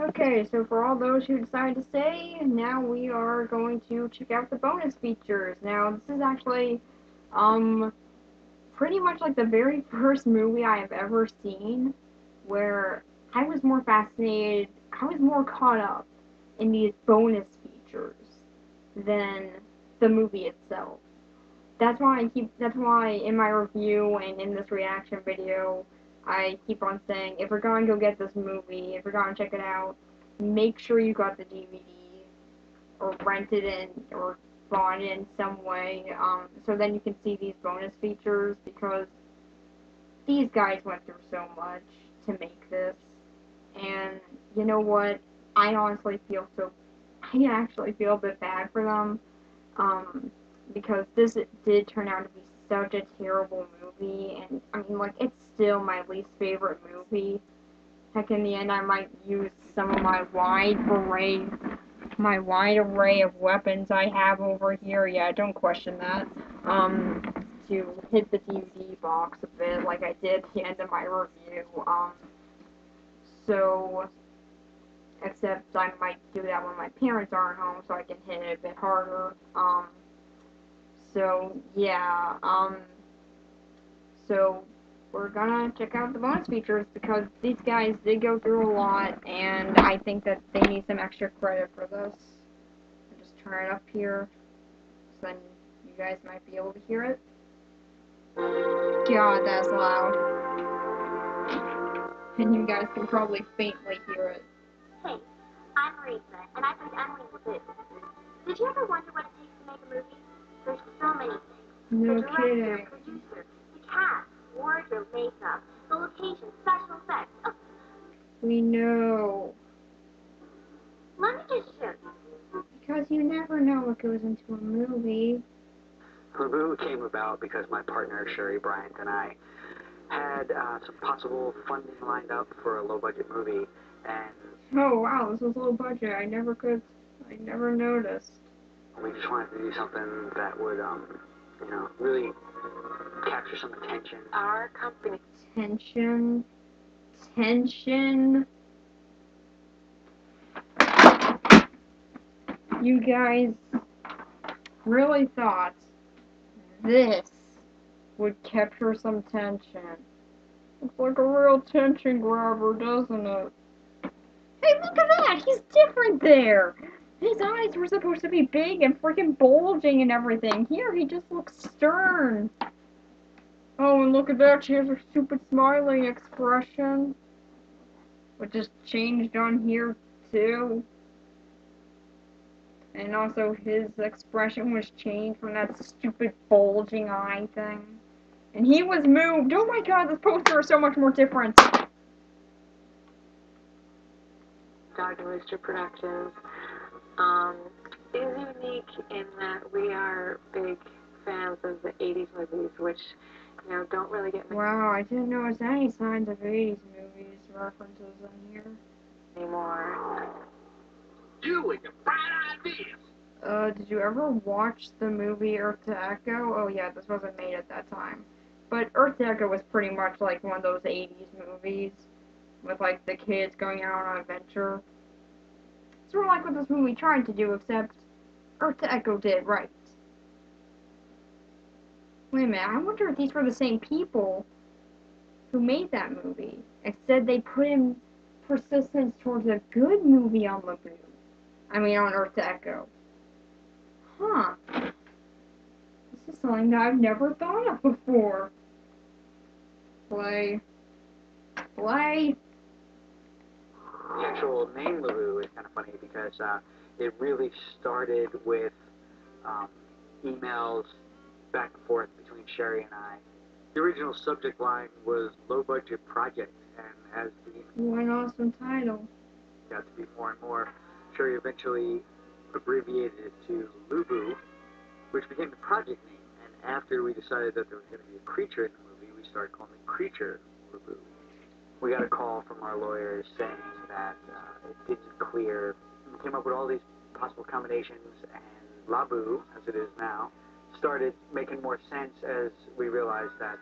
Okay, so for all those who decide to stay, now we are going to check out the bonus features. Now, this is actually, um, pretty much like the very first movie I have ever seen where I was more fascinated, I was more caught up in these bonus features than the movie itself. That's why in my review and in this reaction video, I keep on saying, if you're gonna go get this movie, if you're gonna check it out, make sure you got the DVD or rented it or bought it in some way, so then you can see these bonus features because these guys went through so much to make this, and you know what? I honestly feel so. I actually feel a bit bad for them, because this did turn out to be such a terrible movie, and I mean, like, it's still my least favorite movie. Heck, in the end, I might use some of my wide array of weapons I have over here. Yeah, don't question that. Um, to hit the DVD box a bit, like I did at the end of my review. So, except I might do that when my parents aren't home, so I can hit it a bit harder. So yeah. So we're gonna check out the bonus features because these guys did go through a lot, and I think that they need some extra credit for this. I'll just turn it up here, so then you guys might be able to hear it. God, that's loud. And you guys can probably faintly hear it. Hey, I'm Marisa, and I think Emily will do. Did you ever wonder what it takes to make a movie? There's so many things. No The director, kidding. producer, the cast, wardrobe, makeup, the location, special effects. Oh, We know. let me just show you. Because you never know what goes into a movie. Labou came about because my partner, Sherry Bryant, and I had some possible funding lined up for a low-budget movie, and Oh wow, this was low budget. I never noticed. we just wanted to do something that would, really capture some attention. Our company. Tension. Tension. You guys really thought this would capture some tension. Looks like a real tension grabber, doesn't it? Hey, look at that! He's different there! His eyes were supposed to be big and freaking bulging and everything. Here, he just looks stern. Oh, and look at that, she has her stupid smiling expression. Which is changed on here, too. And also, his expression was changed from that stupid bulging eye thing. And he was moved! Oh my god, this poster is so much more different! Dog and Rooster Productions is unique in that we are big fans of the 80s movies, which, don't really get made Wow, I didn't notice any signs of 80s movies references in here. anymore. You and your bright ideas. Did you ever watch the movie Earth to Echo? Oh yeah, this wasn't made at that time. But Earth to Echo was pretty much like one of those 80s movies with like the kids going out on an adventure. Sort of like what this movie tried to do, except Earth to Echo did right. Wait a minute, I wonder if these were the same people who made that movie. Instead, they put in persistence towards a good movie on Labou. I mean, on Earth to Echo. Huh. This is something that I've never thought of before. Play. Play. The actual name Labou is kind of funny because it really started with emails back and forth between Sherry and I. The original subject line was low budget project, and as the What an awesome title. got to be more and more, Sherry eventually abbreviated it to Labou, which became the project name. And after we decided that there was going to be a creature in the movie, we started calling it Creature Labou. We got a call from our lawyers saying that it didn't clear. We came up with all these possible combinations, and Labou, as it is now, started making more sense as we realized that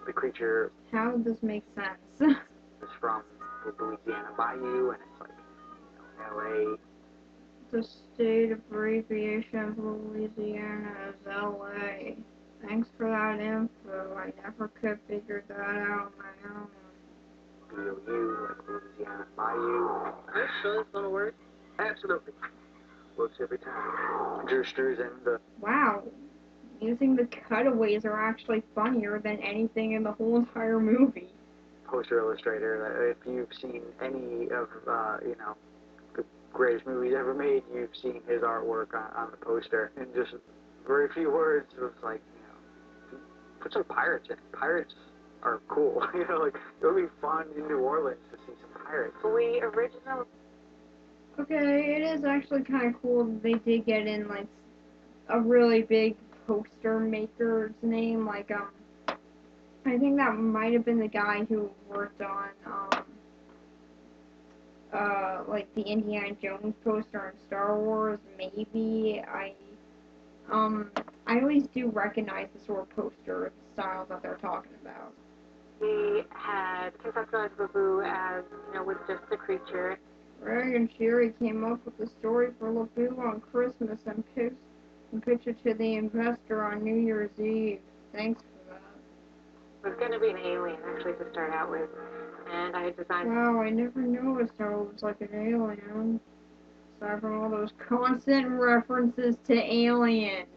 the creature How does this make sense? is from the Louisiana Bayou, and it's like LA. The state abbreviation of Louisiana is LA. Thanks for that info. I never could figure that out on my own. BOU, like Louisiana Bayou. Are you sure that's gonna work? Absolutely. Works every time. Drewsters and the... Wow. Using the cutaways are actually funnier than anything in the whole entire movie. Poster illustrator. If you've seen any of, the greatest movies ever made, you've seen his artwork on the poster. And just very few words, it was like, put some pirates in it. Pirates are cool. Like, it would be fun in New Orleans to see some pirates. We originally... Okay, it is actually kind of cool that they did get in, like, a really big poster maker's name. Like, I think that might have been the guy who worked on, like, the Indiana Jones poster in Star Wars. Maybe I always do recognize the sort of poster styles that they're talking about. We had conceptualized Labou as, was just a creature. Greg and Sherry came up with the story for Labou on Christmas and pitched it to the investor on New Year's Eve. Thanks for that. It was going to be an alien, actually, to start out with. And I had designed... Wow, I never noticed how it was like an alien. Aside from all those constant references to aliens.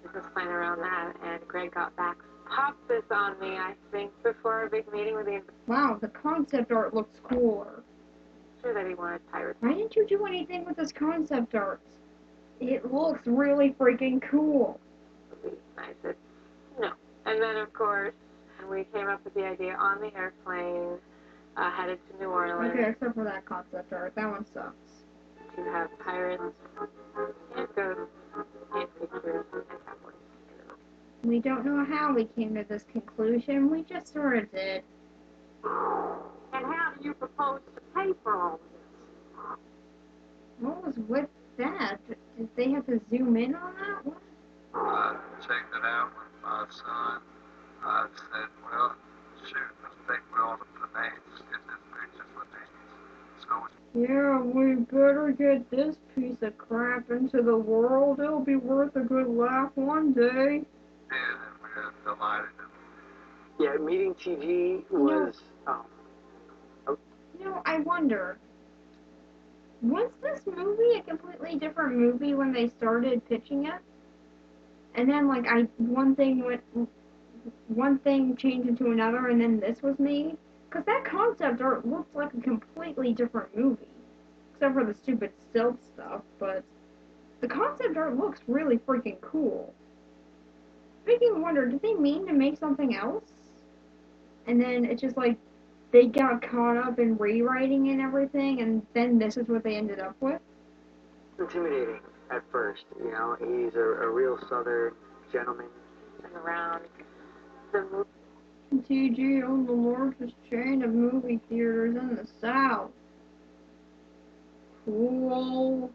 I was playing around that, and Greg got back. Popped this on me, I think, before our big meeting with the investor. Wow, the concept art looks cooler. Sure that he wanted pirates. Why didn't you do anything with this concept art? It looks really freaking cool. I said, no. And then, of course, we came up with the idea on the airplane, headed to New Orleans. Okay, except for that concept art. That one sucks. To have pirates and ghosts and pictures and cowboys. We don't know how we came to this conclusion. We just sort of did. And how do you propose to pay for all this? What was with that? Did they have to zoom in on that one? I checked it out with my son. I said, well, shoot, let's take Will to finance, get this picture financed. So Yeah, we better get this piece of crap into the world. It'll be worth a good laugh one day. did, and we're delighted. Yeah, Meeting TV was... I wonder, was this movie a completely different movie when they started pitching it? And then, like, one thing changed into another, and then this was made? Because that concept art looks like a completely different movie. Except for the stupid stealth stuff, but the concept art looks really freaking cool. Making me wonder, did they mean to make something else? And then it's just like, they got caught up in rewriting and everything, and then this is what they ended up with? Intimidating at first, He's a real southern gentleman. And around the movie. TG owned the largest chain of movie theaters in the South. Cool.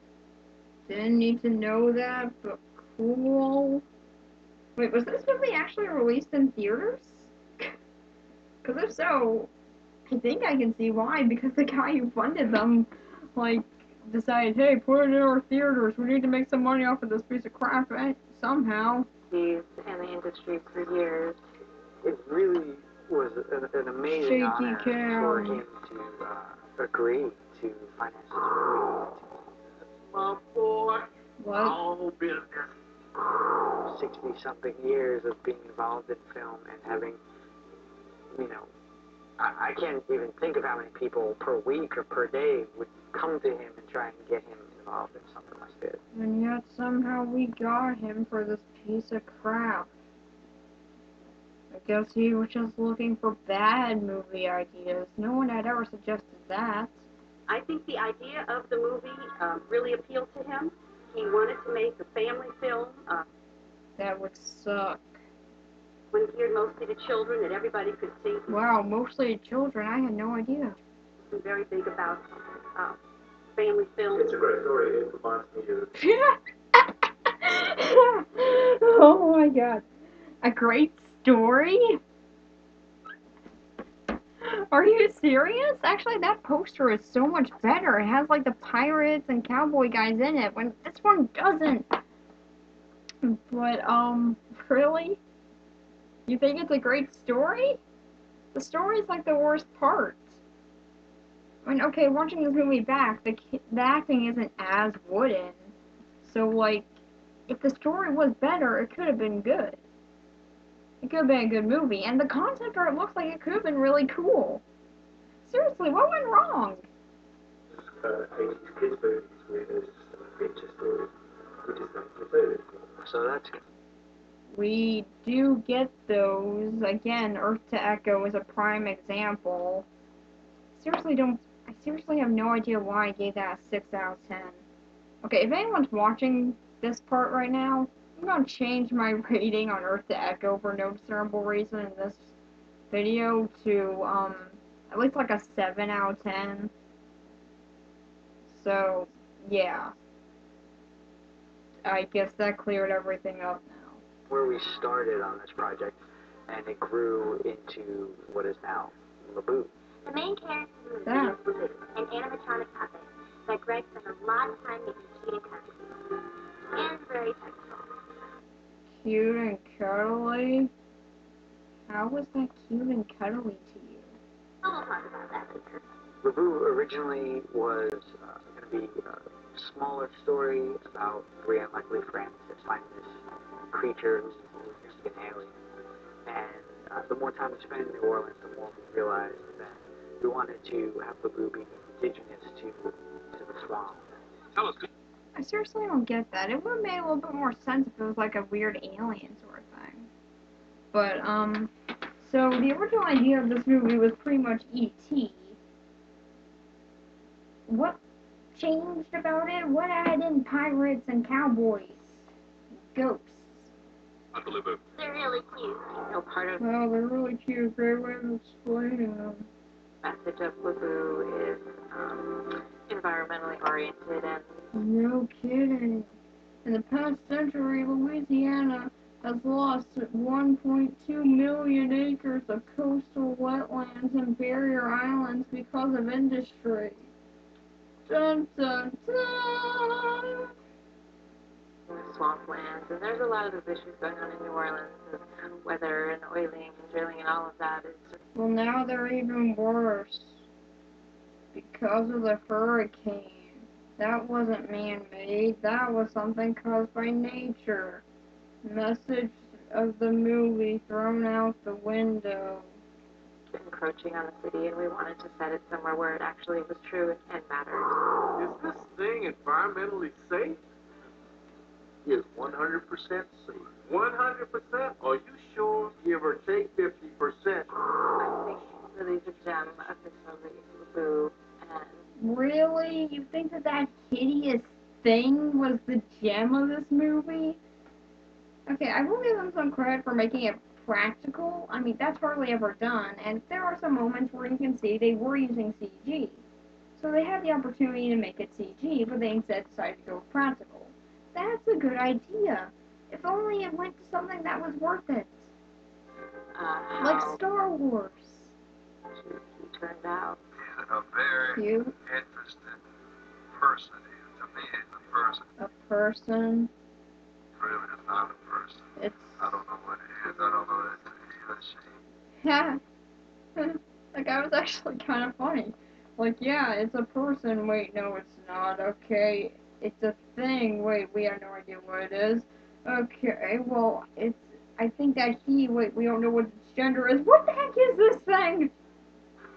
Didn't need to know that, but cool. Wait, was this movie actually released in theaters? Because if so, I think I can see why, because the guy who funded them, like, decided, hey, put it in our theaters, we need to make some money off of this piece of crap somehow. He's in the industry for years. It really was an amazing honor for him to agree to finance this movie. My boy, What? all business. 60-something years of being involved in film and having, I can't even think of how many people per week or per day would come to him and try and get him involved in something like this. And yet somehow we got him for this piece of crap. I guess he was just looking for bad movie ideas. No one had ever suggested that. I think the idea of the movie really appealed to him. He wanted to make a family film. That would suck. When geared mostly to children that everybody could see. Wow, mostly children. I had no idea. He's very big about family films. It's a great story. It reminds me of... Oh my god. A great story? Are you serious? Actually, that poster is so much better. It has like the pirates and cowboy guys in it, when this one doesn't. But, really? You think it's a great story? The story's like the worst part. I mean, okay, watching this movie back, the acting isn't as wooden. So, like, if the story was better, it could have been good. It could have been a good movie. And the concept art looks like it could have been really cool. Seriously, what went wrong? 80s kids movies where there's feature stories. We just don't do it. So that's good. We do get those. Again, Earth to Echo is a prime example. I seriously have no idea why I gave that a 6 out of 10. Okay, if anyone's watching this part right now, I'm gonna change my rating on Earth to Echo for no discernible reason in this video to, at least like a 7 out of 10. So, yeah. I guess that cleared everything up now. Where we started on this project, and it grew into what is now Labou. The main character is Yeah. an animatronic puppet that Greg spent a lot of time making cute and cuddly. And very technical. Cute and cuddly? How was that cute and cuddly to you? We'll talk about that later. Labou originally was going to be a smaller story about three unlikely friends that find this creature who's just an alien. And the more time we spent in New Orleans, the more we realized that we wanted to have Labou be indigenous to the swamp. Tell us. I seriously don't get that. It would have made a little bit more sense if it was like a weird alien sort of thing. But, so the original idea of this movie was pretty much E.T. What changed about it? What added in pirates and cowboys? Ghosts. Unbelievable. They're really cute. No part of Well, they're really cute. Great way of explaining them. the message of Labou is environmentally oriented and No kidding. In the past century, Louisiana has lost 1.2 million acres of coastal wetlands and barrier islands because of industry. Dun dun dun! swamplands, and there's a lot of those issues going on in New Orleans with weather and oiling and drilling and all of that. It's Well, now they're even worse because of the hurricane. That wasn't man-made. That was something caused by nature. Message of the movie thrown out the window. encroaching on the city, and we wanted to set it somewhere where it actually was true and mattered. Is this thing environmentally safe? It's 100% safe. 100%? Are you sure? Give or take 50%. I think really the gem of this movie is Labou, and Really? You think that that hideous thing was the gem of this movie? Okay, I will give them some credit for making it practical. I mean, that's hardly ever done, and there are some moments where you can see they were using CG. So they had the opportunity to make it CG, but they instead decided to go with practical. That's a good idea. If only it went to something that was worth it. Like how Star Wars. he turned out. He's a very Cute. interesting person. To me, he's a person. A person. Really, is not a person. It's I don't know what it is. I don't know if it's he or she. yeah. That guy was actually kind of funny. Like, yeah, it's a person. Wait, no, it's not. Okay, it's a thing. Wait, we have no idea what it is. Okay, well, it's. I think that he. Wait, we don't know what its gender is. What the heck is this thing?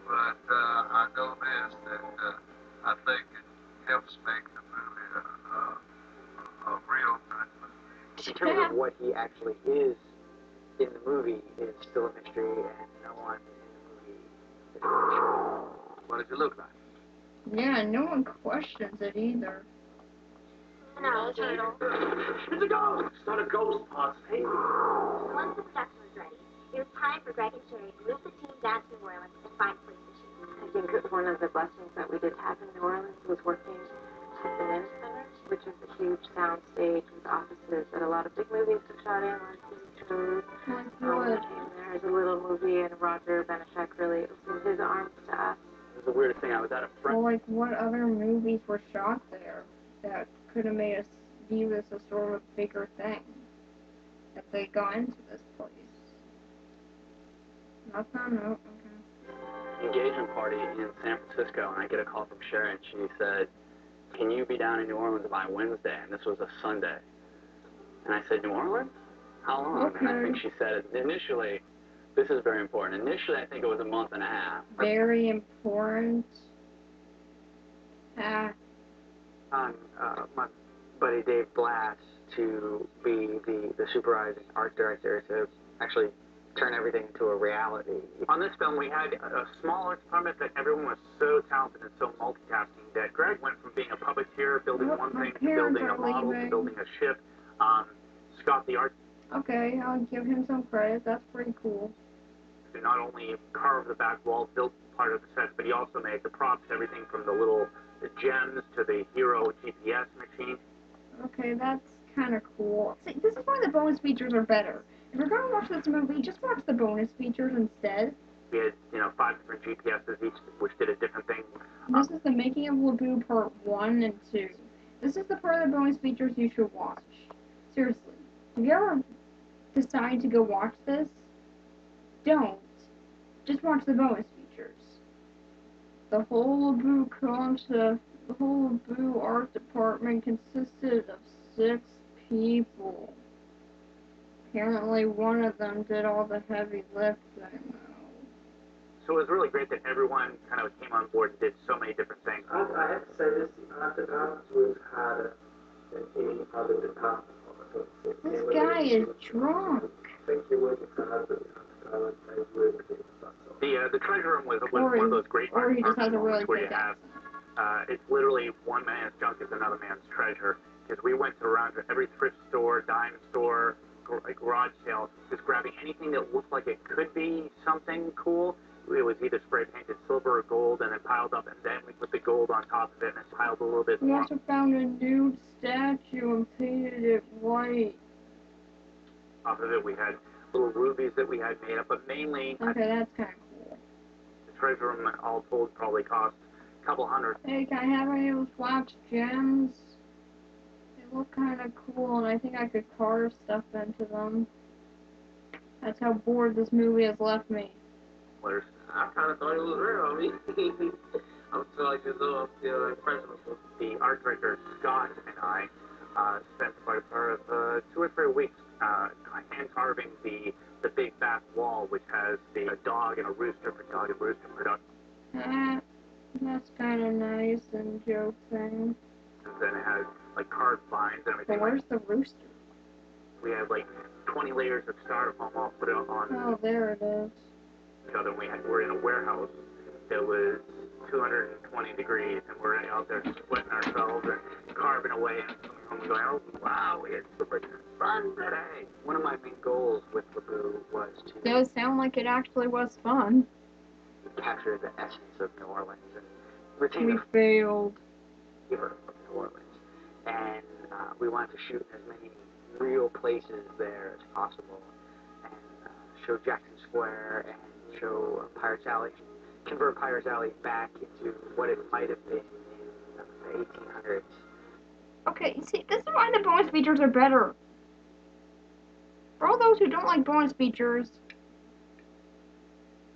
But I know this, that I think it helps make the movie a real good movie. In terms of what he actually is in the movie is still a mystery, and no one in the movie is really sure. What does it look like? Yeah, no one questions it either. No, turtle. It's a ghost! It's not a ghost, Pops. Hey. Once the production was ready, it was time for Greg and Sherry to move the team down to New Orleans and find a place to shoot. I think that one of the blessings that we did have in New Orleans was working at the Minute Center, which is a huge sound stage with offices that a lot of big movies have shot in, like episodes. Like what? And there's a little movie, and Roger Benishek really opened his arms to us. It was the weirdest thing. I was at a friend. Well, like what other movies were shot there that could have made us view this as sort of a bigger thing? If they got into this place. Nothing? No, okay. Engagement party in San Francisco, and I get a call from Sharon. She said, "Can you be down in New Orleans by Wednesday?" And this was a Sunday. And I said, "New Orleans? How long?" Okay. And I think she said, initially, this is very important. Initially, I think it was a month and a half. Very important. On my buddy Dave Blass to be the supervising art director to actually turn everything into a reality. On this film, we had a small art department that everyone was so talented and so multitasking that Greg went from being a puppeteer, building one thing, to building a model, to building a ship. Scott, the art. Okay, I'll give him some credit. That's pretty cool. To not only carve the back wall, built part of the set, but he also made the props, everything from the little gems to the Hero GPS machine. Okay, that's kind of cool. See, this is why the bonus features are better. If you're going to watch this movie, just watch the bonus features instead. We had, 5 different GPSs each, which did a different thing. This is the making of Labou part 1 and 2. This is the part of the bonus features you should watch. Seriously. If you ever decide to go watch this, don't. Just watch the bonus features. The whole Labou concept, the whole Labou art department consisted of 6 people. Apparently one of them did all the heavy lifting. So it was really great that everyone kind of came on board and did so many different things. I have to say this, art department was harder than any other department. This guy is drunk. I think you're working so hard for the art department, they work with you. The treasure room was one of those great art moments where you have, it's literally one man's junk is another man's treasure. Because we went around to every thrift store, dime store, garage sale, just grabbing anything that looked like it could be something cool. It was either spray painted silver or gold, and then piled up, and then we put the gold on top of it, and it piled a little bit We more. also found a nude statue and painted it white. Off of it, we had little rubies that we had made up, but mainly, okay, that's kind of cool. The treasure room, all told, probably cost a couple $100. Hey, can I have any of those wax gems? They look kind of cool, and I think I could carve stuff into them. That's how bored this movie has left me. I kind of thought it was real. I mean, I'm still like this little, impressionable. The art director, Scott, and I spent part of 2 or 3 weeks hand carving the big back wall, which has a dog and a rooster for dog and rooster production. That's kind of nice and joking. And then it has carved vines and everything. But where's the rooster? We have 20 layers of styrofoam all put on. Oh, there it is. Then we're in a warehouse that was 220 degrees, and we're out there sweating ourselves and carving away, and coming home and going, oh wow, we had so much fun today. One of my main goals with Labou was to Does sound like it actually was fun. capture the essence of New Orleans and retain We the failed. flavor of New Orleans. And we wanted to shoot as many real places there as possible, and show Jackson Square and show Pirates Alley, convert Pirates Alley back into what it might have been in the 1800s. Okay, see, this is why the bonus features are better. For all those who don't like bonus features,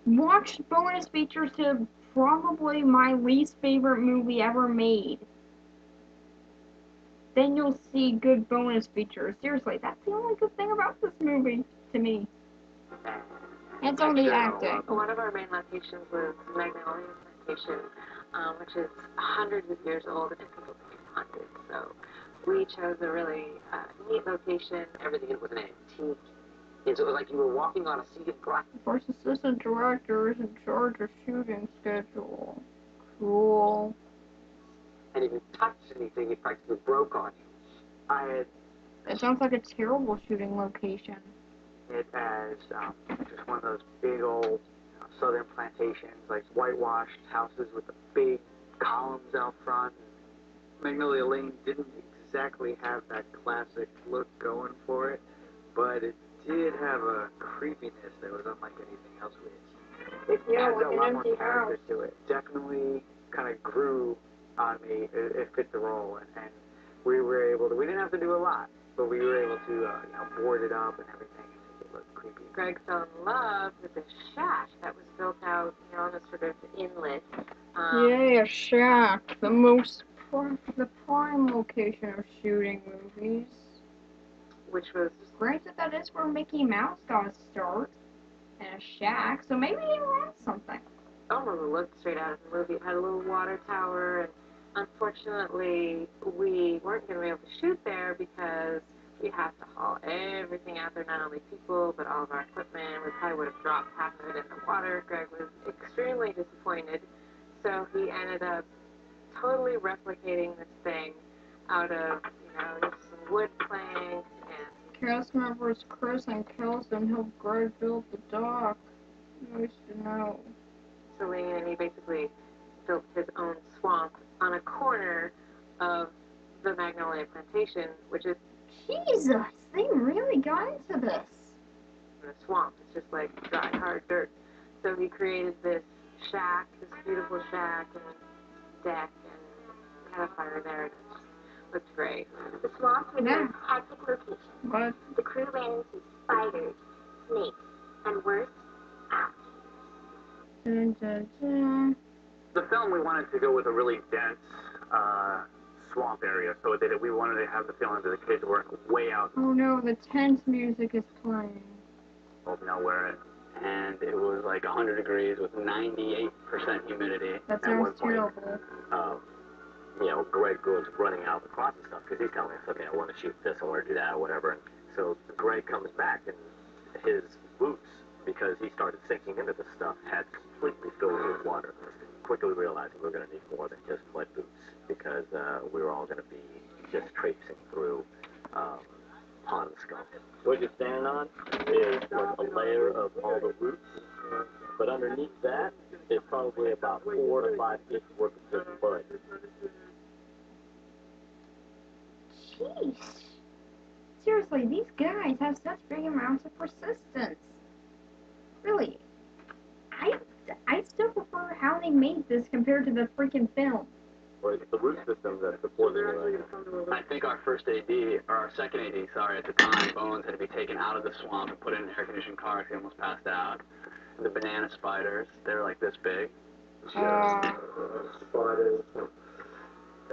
watch bonus features to probably my least favorite movie ever made. Then you'll see good bonus features. Seriously, that's the only good thing about this movie, to me. And some of the acting. One of our main locations was Magnolia Plantation, which is hundreds of years old and people think it's haunted. So we chose a really neat location. Everything was an antique. And so it was like you were walking on a seated glass. Of course, assistant director is in charge of shooting schedule. Cool. And if you touched anything, it practically broke on you. That sounds like a terrible shooting location. It as just one of those big old southern plantations, like whitewashed houses with the big columns out front. Magnolia Lane didn't exactly have that classic look going for it, but it did have a creepiness that was unlike anything else we had seen. It Yeah, added like a an lot more empty character house. to it. Definitely kind of grew on me. It fit the role, and we were able to. We didn't have to do a lot, but we were able to, board it up and everything and make it look creepy. Greg fell in love with this shack that was built out, on a sort of inlet. Yay, a shack. The prime location of shooting movies. Which was... Granted, that is where Mickey Mouse got his start. In a shack, so maybe he learned something. Almost looked straight out of the movie. It had a little water tower, and unfortunately, we weren't going to be able to shoot there because we have to haul everything out there, not only people, but all of our equipment. We probably would have dropped half of it in the water. Greg was extremely disappointed, so he ended up totally replicating this thing out of, some wood planks and... Cast members Chris and Kelson helped Greg build the dock. Nice to know. Celine, and he basically built his own swamp on a corner of the Magnolia Plantation, which is... Jesus, they really got into this. A swamp. It's just like dry, hard dirt. So he created this shack, this beautiful shack and deck, and had a fire there. It just looked great. The swamp was a hectic location. But The crew ran into spiders, snakes, and worse, alligators. dun, dun, dun. The film, we wanted to go with a really dense swamp area, so that we wanted to have the feeling that the kids were way out Oh no, the tense music is playing. of nowhere, and it was like 100 degrees with 98% humidity. That At one sounds point, terrible. Greg was running out of the closet stuff because he's telling us, okay, I want to shoot this, I want to do that, or whatever. And so Greg comes back, and his boots, because he started sinking into this stuff, had completely filled with water. Quickly realizing we were going to need more than just mud boots because we were all going to be just traipsing through pond scum. What you're standing on is like a layer of all the roots, but underneath that is probably about 4 to 5 feet worth of just mud. Jeez. Seriously, these guys have such big amounts of persistence. Really. I still prefer how they made this compared to the freaking film. Or it's the root system that's supporting it right now. I think our second AD, at the time, Bones had to be taken out of the swamp and put in an air-conditioned car because he almost passed out. The banana spiders, they're like this big. Spiders,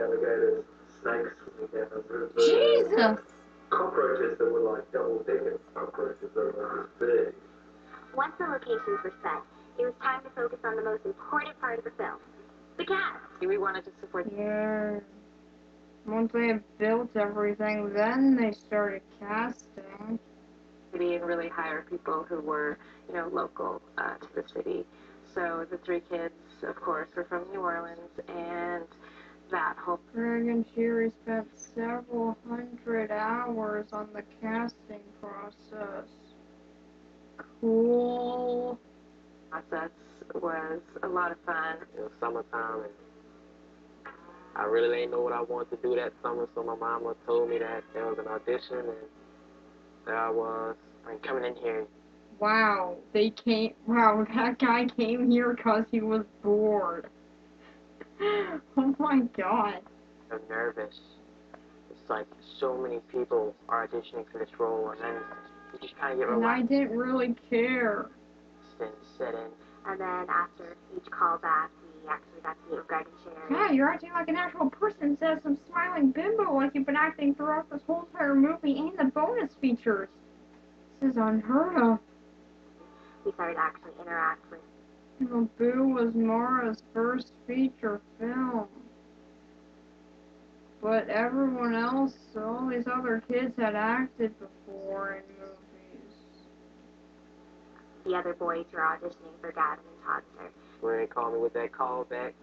alligators, snakes, Jesus! cockroaches that were like double-digit cockroaches that were this big. Once the locations were set, it was time to focus on the most important part of the film, the cast. We wanted to support... Yeah. Once they had built everything, then they started casting. City and really hire people who were, local to the city. So the 3 kids, of course, were from New Orleans, and that whole... Greg and Sherry spent several hundred hours on the casting process. Cool. process was a lot of fun. It was summertime, and I really didn't know what I wanted to do that summer, so my mama told me that there was an audition, and there I was. Coming in here. Wow, that guy came here because he was bored. Oh my god. I'm nervous. It's like so many people are auditioning for this role, and then you just kind of get And I relaxed didn't really care. and sit in. And then after each callback, we actually got to meet with Greg and Sherry. Yeah, you're acting like an actual person instead of some smiling bimbo like you've been acting throughout this whole entire movie and the bonus features. This is unheard of. We started to actually interact with... Labou was Mara's first feature film. But everyone else, all these other kids had acted before in movies. the other boys who are auditioning for Gavin and Toddster. When they called me with that call back,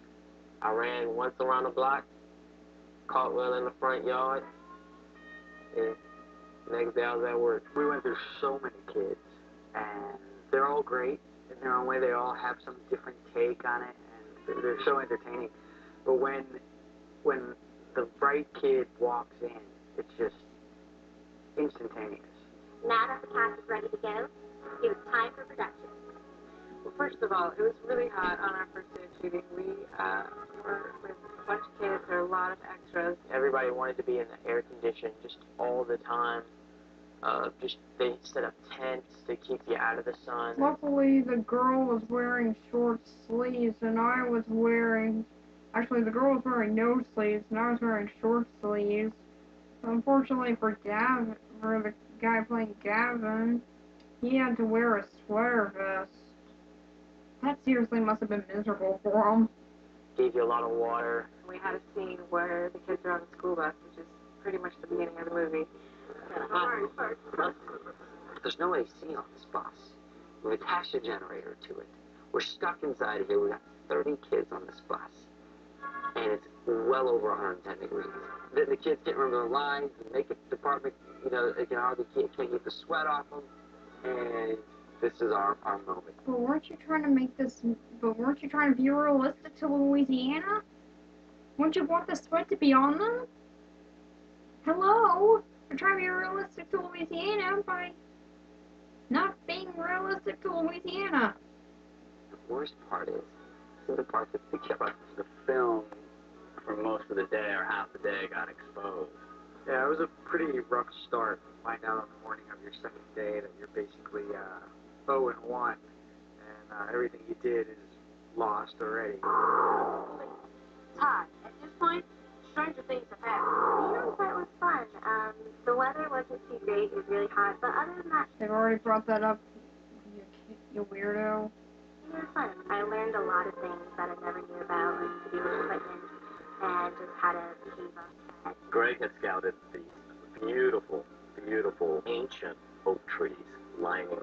I ran once around the block, caught Will in the front yard, and next day I was at work. We went through so many kids, and they're all great in their own way. They all have some different take on it, and they're so entertaining. But when the right kid walks in, it's just instantaneous. Now that the cast is ready to go, it was time for production. Well, first of all, it was really hot on our first day of shooting. We were with a bunch of kids. There were a lot of extras. Everybody wanted to be in the air condition just all the time. Just they set up tents to keep you out of the sun. Luckily, the girl was wearing short sleeves, and I was wearing. Actually, the girl was wearing no sleeves, and I was wearing short sleeves. Unfortunately for the guy playing Gavin, he had to wear a sweater vest. That seriously must have been miserable for him. Gave you a lot of water. We had a scene where the kids are on the school bus, which is pretty much the beginning of the movie. There's no AC on this bus. We've attached a generator to it. We're stuck inside here. We got 30 kids on this bus. And it's well over 110 degrees. The kids can't remember the lines. The makeup department, they can't get the sweat off them. And this is our moment. But weren't you trying to be realistic to Louisiana? Wouldn't you want the sweat to be on them? Hello? You're trying to be realistic to Louisiana by not being realistic to Louisiana. The worst part is the part that we kept us. The film for most of the day or half the day got exposed. Yeah, it was a pretty rough start. Find out on the morning of your second day that you're basically 0-1, and everything you did is lost already. Todd, at this point, stranger things have happened. Yeah, that was fun. The weather wasn't too great. It was really hot. But other than that, They've already brought that up, you weirdo. it was fun. I learned a lot of things that I never knew about, like to do with equipment and just how to behave on set. Greg had scouted these beautiful, beautiful ancient oak trees lining this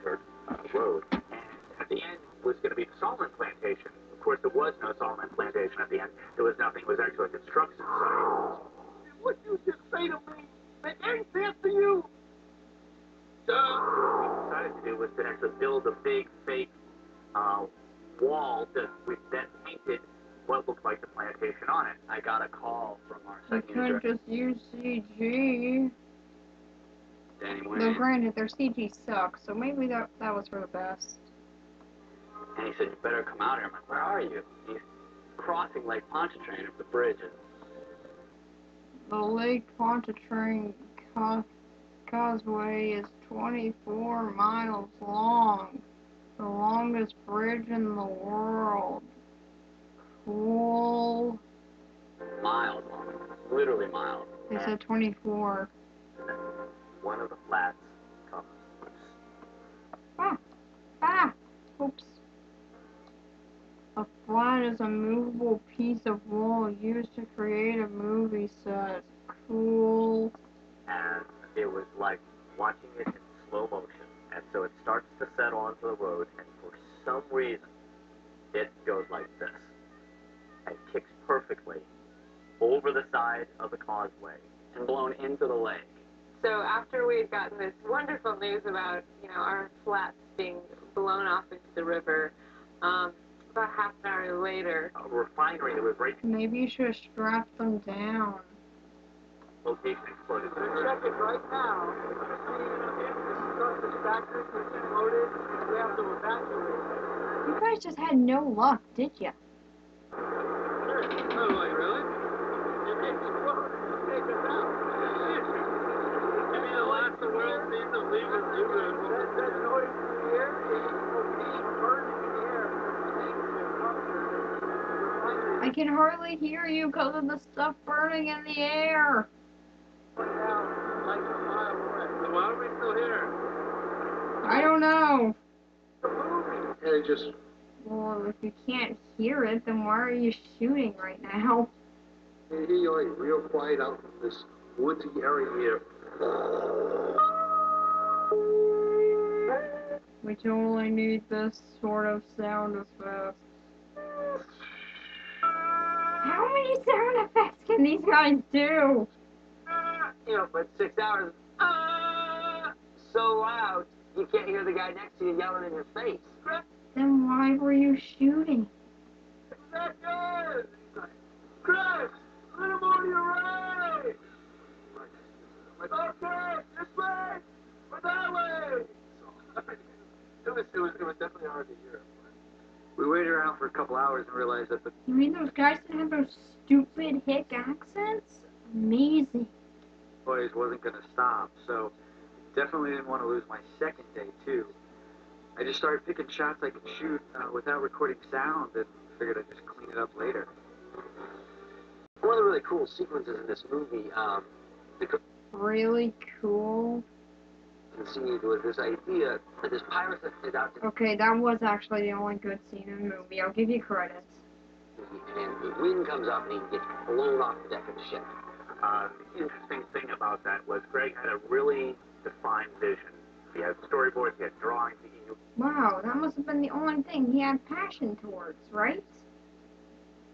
dirt road. And at the end was going to be the Saltland plantation. Of course, there was no Saltland plantation at the end. There was nothing. It was actually a construction site. What you just say to me make any sense to you? What we decided to do was to actually build a big fake wall that we then painted what looked like the plantation on it. I got a call from our You second could just use CG. Anyway, Though granted, their CG sucks, so maybe that was for the best. and he said, "You better come out here." I'm like, "Where are you?" He's crossing Lake Pontchartrain if the bridge is. The Lake Pontchartrain Causeway is 24 miles long. The longest bridge in the world. Cool. Miles long, literally miles. They said 24. One of the flats comes loose. Ah! Oops. A flat is a movable piece of wall used to create a movie set. Cool. And it was like watching it in slow motion. And so it starts to set onto the road, and for some reason, it goes like this. And kicks perfectly over the side of the causeway and blown into the lake. So after we had gotten this wonderful news about, our flats being blown off into the river, about half an hour later, A refinery that was right Maybe you should have strapped them down. location exploded. Check it right now. See if the stuff is factory is exploded. We have to evacuate. You guys just had no luck, did ya? Oh, wait, really? It exploded. Take us out. You mean the last the world seems to leave us that noise in the air is cocaine burning in the air. I can hardly hear you because of the stuff burning in the air. Like a mile away. So why are we still here? I don't know. Hey, just Well, if you can't hear it, then why are you shooting right now? hear you like real quiet out in this woodsy area here. We totally need this sort of sound effect. How many sound effects can these guys do? For 6 hours, so loud, you can't hear the guy next to you yelling in your face. Then why were you shooting? That good! Chris! A little more to your right! Okay, this way! realized that the You mean those guys didn't have those stupid hick accents? Amazing. noise wasn't going to stop, so definitely didn't want to lose my second day, too. I just started picking shots I could shoot without recording sound and figured I'd just clean it up later. One of the really cool sequences in this movie, Really cool. conceived was this idea that this pirate had adopted, Okay, that was actually the only good scene in the movie. I'll give you credit. and the wind comes up and he gets blown off the deck of the ship. The interesting thing about that was Greg had a really defined vision. He had storyboards, he had drawings, he knew. Wow, that must have been the only thing he had passion towards, right?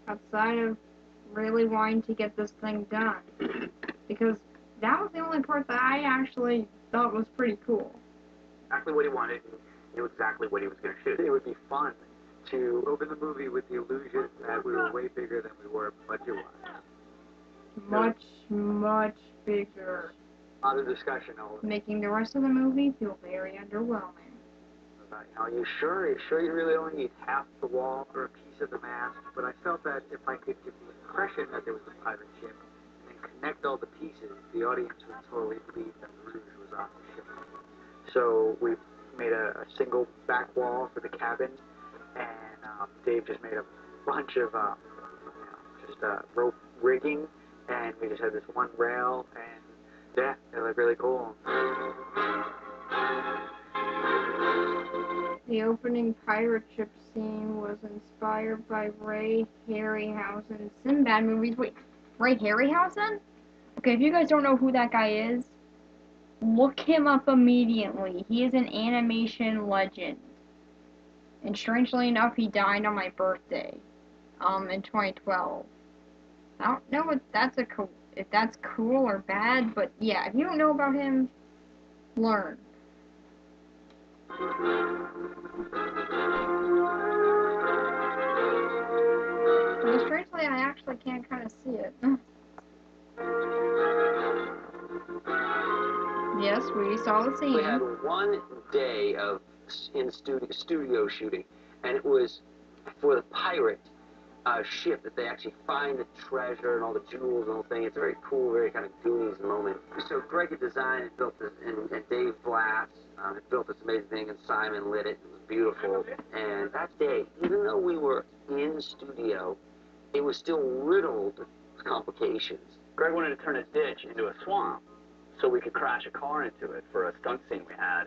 Outside of really wanting to get this thing done. Because that was the only part that I actually thought was pretty cool. Exactly what he wanted, he knew exactly what he was going to shoot. It would be fun to open the movie with the illusion that we were way bigger than we were budget-wise. Much, much bigger. A lot of discussion over Making the rest of the movie feel very underwhelming. are you sure? Are you sure you really only need half the wall or a piece of the mast? But I felt that if I could give the impression that there was a pirate ship and then connect all the pieces, the audience would totally believe that Rouge was on the ship. So we made a single back wall for the cabin, and Dave just made a bunch of rope rigging, and we just had this one rail, and yeah, it looked really cool. The opening pirate ship scene was inspired by Ray Harryhausen's Sinbad movies. Wait, Ray Harryhausen? Okay, if you guys don't know who that guy is, look him up immediately. He is an animation legend. And strangely enough, he died on my birthday, in 2012. I don't know if that's cool or bad, but yeah, if you don't know about him, learn. But strangely, I actually can't kind of see it. Yes, we saw the scene. We had one day of studio shooting, and it was for the pirate ship that they actually find the treasure and all the jewels and the whole thing. It's a very cool, very kind of Goonies moment. So Greg had designed and built this, and Dave Blass had built this amazing thing, and Simon lit it. It was beautiful. And that day, even though we were in studio, it was still riddled with complications. Greg wanted to turn a ditch into a swamp so we could crash a car into it for a stunt scene we had.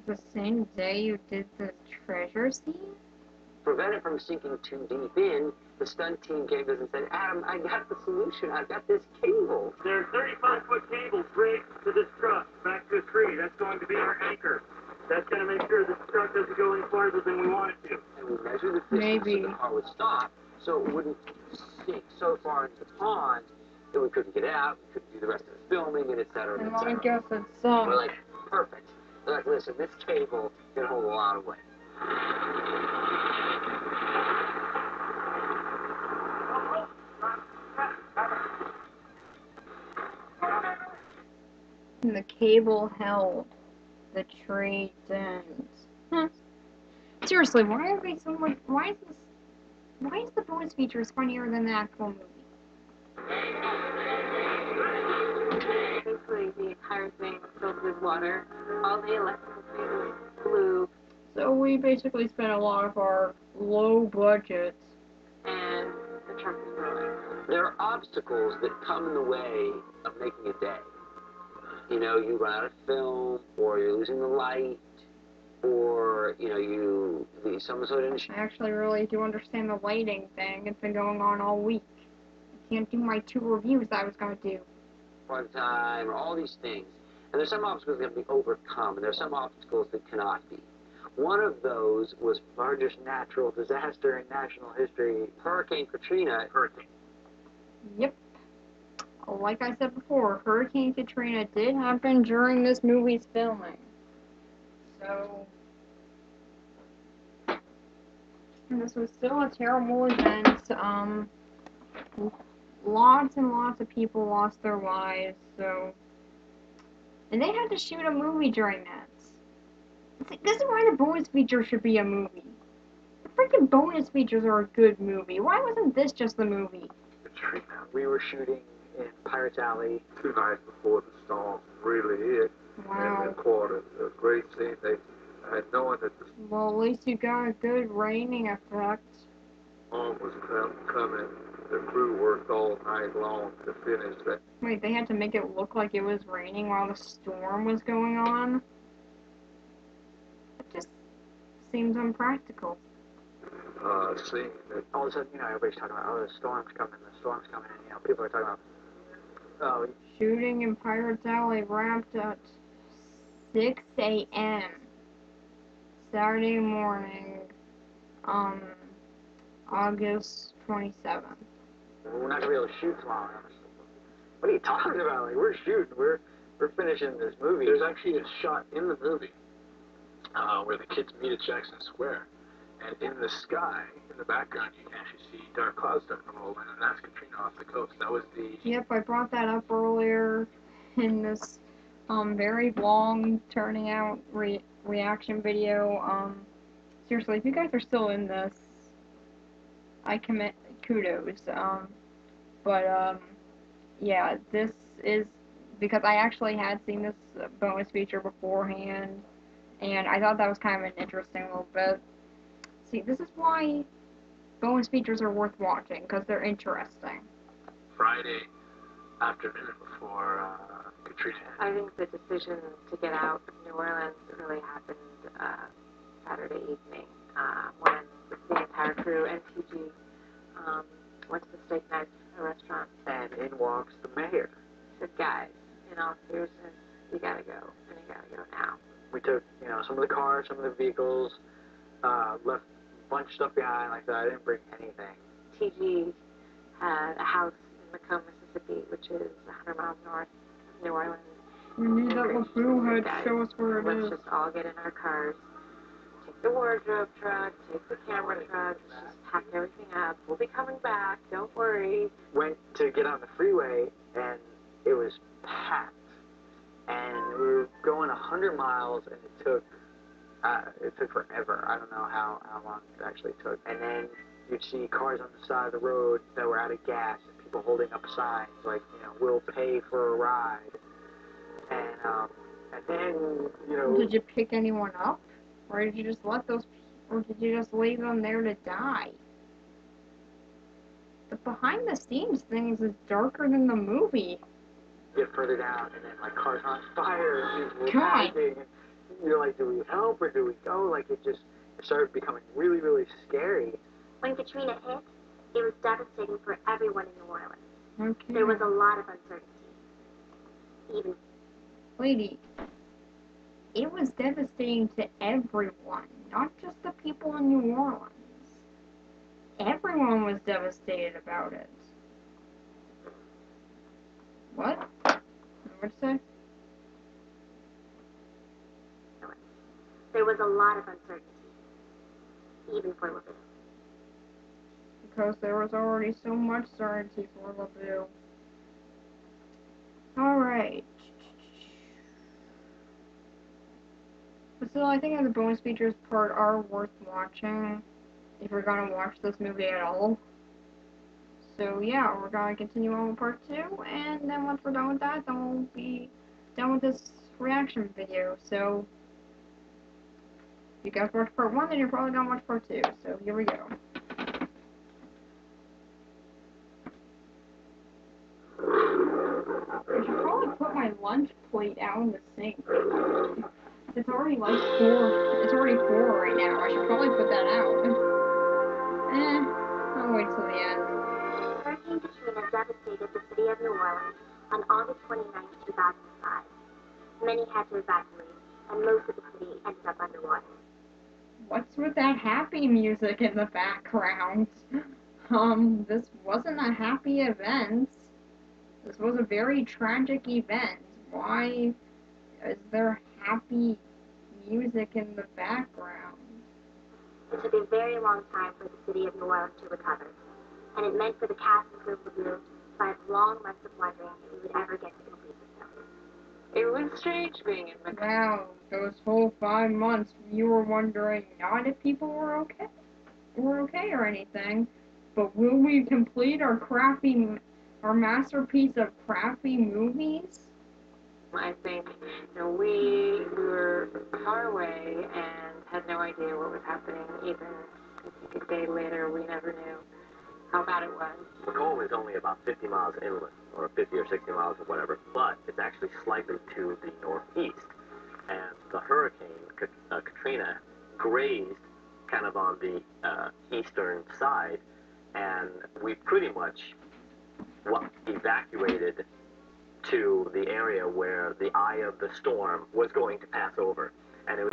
The same day you did the treasure scene? Prevent it from sinking too deep in, the stunt team came to us and said, Adam, I got the solution. I've got this cable. There's 35-foot cables rigged to this truck back to a tree. That's going to be our anchor. That's going to make sure this truck doesn't go any farther than we want it to. And we measured the distance so the car would stop, so it wouldn't sink so far into the pond that we couldn't get out, we couldn't do the rest of the filming, and et cetera, And et cetera. I guess it's sunk. We're like, perfect. They're like, listen, this cable can hold a lot of weight. And the cable held the tree dent. Seriously, why are we so much? Why is the bonus features funnier than the actual movie? Basically, the entire thing was filled with water. All the electrical cables blew, So we basically spent a lot of our low budgets. and the truck was ruined. There are obstacles that come in the way of making a day. You know, you run out of film, or you're losing the light, or, you know, someone sort of... I actually really do understand the lighting thing. It's been going on all week. I can't do my 2 reviews I was going to do. One time, or all these things. And there's some obstacles that can be overcome, and there's some obstacles that cannot be. One of those was largest natural disaster in national history, Hurricane Katrina. Yep. Like I said before, Hurricane Katrina did happen during this movie's filming. So, and this was still a terrible event. Lots and lots of people lost their lives, so... And they had to shoot a movie during that. This is why the bonus feature should be a movie. freaking bonus features are a good movie. Why wasn't this just the movie? Katrina. We were shooting in Pirates Alley 2 nights before the storm really hit in the quarters. It was a great scene. They had knowing that the Well, at least you got a good raining effect. storm was coming. The crew worked all night long to finish that. Wait, they had to make it look like it was raining while the storm was going on? It just seems unpractical. Scene that all of a sudden, everybody's talking about, the storm's coming, and, people are talking about, oh, Shooting in Pirates Alley wrapped at 6 a.m. Saturday morning, August 27th. we're not gonna be able to shoot tomorrow. What are you talking about? Like, we're shooting, we're finishing this movie. there's actually a shot in the movie where the kids meet at Jackson Square, and in the sky, in the background, you can actually see dark clouds starting to roll in, and that's Katrina off the coast. That was the Yep, I brought that up earlier in this very long turning out reaction video. Seriously, if you guys are still in this, I commit kudos. Yeah, this is because I actually had seen this bonus feature beforehand, and I thought that was kind of an interesting little bit. See, this is why bonus features are worth watching, because they're interesting. Friday afternoon before Katrina hit. I think the decision to get out of New Orleans really happened Saturday evening when the entire crew and PG went to the steak knife restaurant. And in walks the mayor. Said, guys, in all seriousness, you gotta go, and you gotta go now. We took, some of the cars, some of the vehicles, left a bunch of stuff behind, like that. I didn't bring anything. TG had a house in Macomb, Mississippi, which is 100 miles north of New Orleans. We need that Labou head to show us where it is. Let's just all get in our cars, take the wardrobe truck, take the camera truck, just pack everything up. We'll be coming back, don't worry. Went to get on the freeway, and it was packed. And we were going 100 miles, and it took forever. I don't know how long it actually took. And then you'd see cars on the side of the road that were out of gas, and people holding up signs like, we'll pay for a ride. And then, Did you pick anyone up? Or did you just leave them there to die? The behind the scenes things is darker than the movie. get further down, and then, like, cars on fire, and people were God. panicking, and you're like, do we help or do we go? Like, it started becoming really, really scary. When Katrina hit, it was devastating for everyone in New Orleans. Okay. There was a lot of uncertainty. Even Lady, it was devastating to everyone, not just the people in New Orleans. Everyone was devastated about it. What? What'd you say? there was a lot of uncertainty, even for Labou. Because there was already so much certainty for Labou. Alright. But still, I think the bonus features part are worth watching if you're gonna watch this movie at all. So yeah, we're gonna continue on with part 2, and then once we're done with that, then we'll be done with this reaction video. So if you guys watched part 1, then you're probably gonna watch part 2. So here we go. I should probably put my lunch plate out in the sink. It's already like 4. It's already 4 right now. I should probably put that out. I'll wait till the end. Hurricane Katrina devastated the city of New Orleans on August 29, 2005. Many had to evacuate, and most of the city ended up underwater. What's with that happy music in the background? This wasn't a happy event. This was a very tragic event. Why is there happy music in the background? It took a very long time for the city of New Orleans to recover, and it meant for the cast and crew of Labou 5 long months of wondering if we would ever get to complete the film. It was strange being in Macomb. Wow, those whole 5 months you were wondering not if people were okay? or okay or anything, but will we complete our masterpiece of crappy movies? I think, we were far away and had no idea what was happening. Even a day later, we never knew how bad it was. Macomb is only about 50 miles inland, or 50 or 60 miles or whatever, but it's actually slightly to the northeast. And the hurricane, Katrina, grazed kind of on the eastern side, and we pretty much evacuated to the area where the eye of the storm was going to pass over. And it was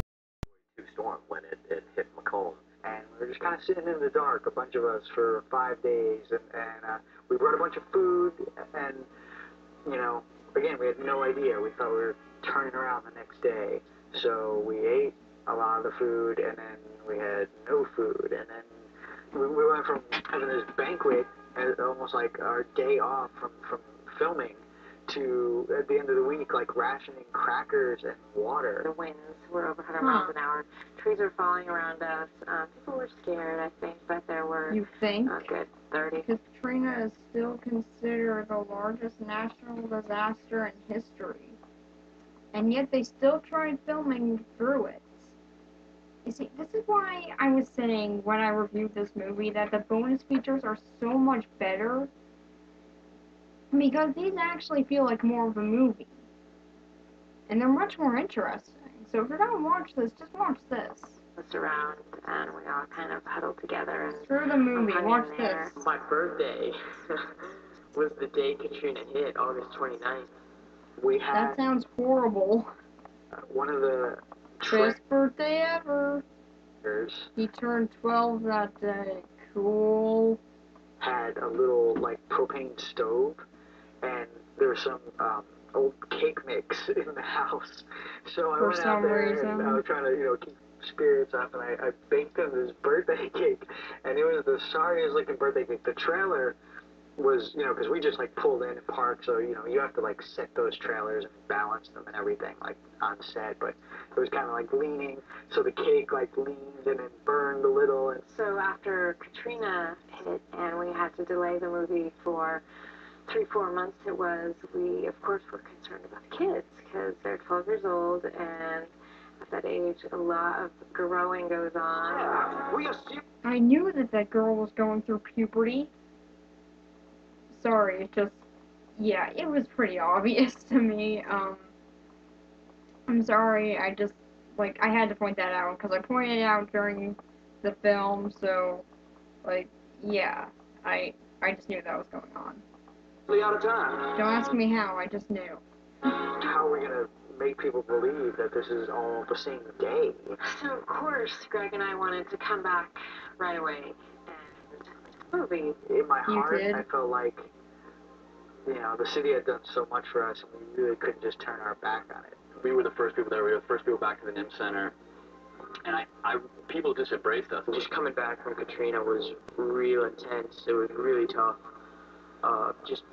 a 2 storm when it hit Macomb. And we were just kind of sitting in the dark, a bunch of us, for 5 days, and we brought a bunch of food, and, again, we had no idea. We thought we were turning around the next day, so we ate a lot of the food, and then we had no food, and then we went from having this banquet, almost like our day off from filming, to, at the end of the week, like rationing crackers and water. The winds were over 100 miles an hour. Trees were falling around us. People were scared, I think, but there were You think? a good 30. Because Katrina is still considered the largest natural disaster in history. And yet they still tried filming through it. You see, this is why I was saying when I reviewed this movie that the bonus features are so much better. Because these actually feel like more of a movie. And they're much more interesting. So if you're gonna watch this, just watch this. Us around, and we all kind of huddled together. And Screw the movie, watch this. My birthday was the day Katrina hit, August 29th. We had That sounds horrible. one of the Best birthday ever. trainers He turned 12 that day. Cool. had a little, like, propane stove, and there was some old cake mix in the house. So I went out there and I was trying to, keep spirits up, and I baked him this birthday cake, and it was the sorriest looking birthday cake. The trailer was, because we just, like, pulled in and parked, so, you have to, like, set those trailers and balance them and everything, like, on set, but it was kind of, like, leaning, so the cake, like, leaned and it burned a little. And so after Katrina hit and we had to delay the movie for 3-4 months, we, of course, were concerned about the kids, because they're 12 years old, and at that age, a lot of growing goes on. I knew that girl was going through puberty. Sorry, it was pretty obvious to me. I'm sorry, I had to point that out, because I pointed it out during the film, so, I just knew that was going on. Out of time. Don't ask me how, I just knew. how are we going to make people believe that this is all the same day? So, of course, Greg and I wanted to come back right away and movie. In my heart, did? I felt like, the city had done so much for us, and we really couldn't just turn our back on it. We were the first people there. We were the first people back to the NIM Center. And people just embraced us. Just coming back from Katrina was real intense. It was really tough. Just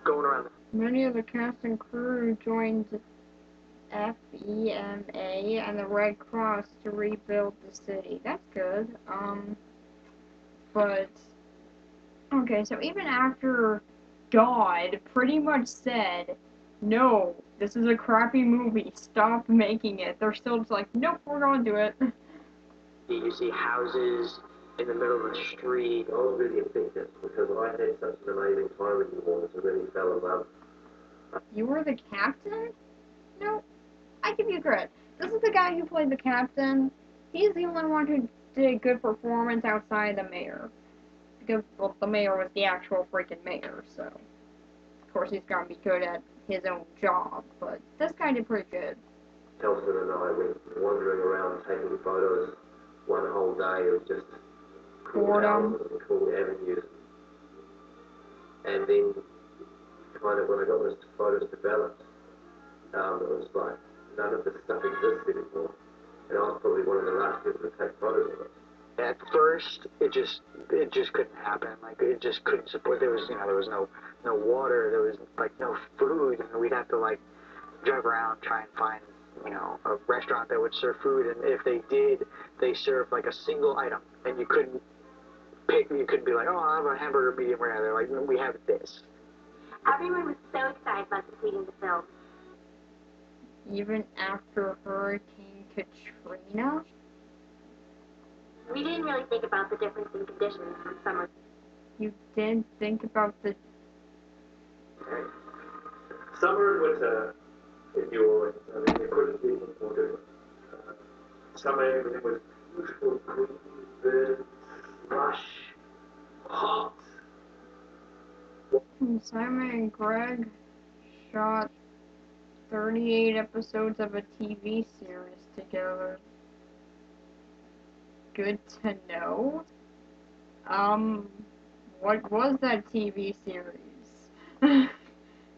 going around. Many of the cast and crew joined FEMA and the Red Cross to rebuild the city. That's good. But okay, so even after God pretty much said, no, this is a crappy movie, stop making it, they're still just like, nope, we're gonna do it. You see houses in the middle of the street. I was really thinking because I had such an amazing time with you all, so really fell in love. You were the captain? No, I give you credit. This is the guy who played the captain. He's the only one who did a good performance outside the mayor. Because, well, the mayor was the actual freaking mayor, so of course he's gonna be good at his own job, but this guy did pretty good. Nelson and I went wandering around taking photos one whole day of just cool houses and cool avenues. And then kind of when I got those photos developed, it was like none of this stuff exists anymore. And I was probably one of the last people to take photos of it. At first, it just couldn't happen. Like, it just couldn't support. There was no water. There was, like, no food, and we'd have to, like, drive around, try and find, a restaurant that would serve food. And if they did, they served, like, a single item, and you couldn't pick, you could be like, oh, I'll have a hamburger medium rare. They're like, no, we have this. Everyone was so excited about completing the film. Even after Hurricane Katrina? We didn't really think about the difference in conditions from summer. You didn't think about the... Summer and winter in New Orleans, I mean, it couldn't be more different. Summer, everything was beautiful, green, verdant, lush, hot. Simon and Greg shot 38 episodes of a TV series together. Good to know. What was that TV series?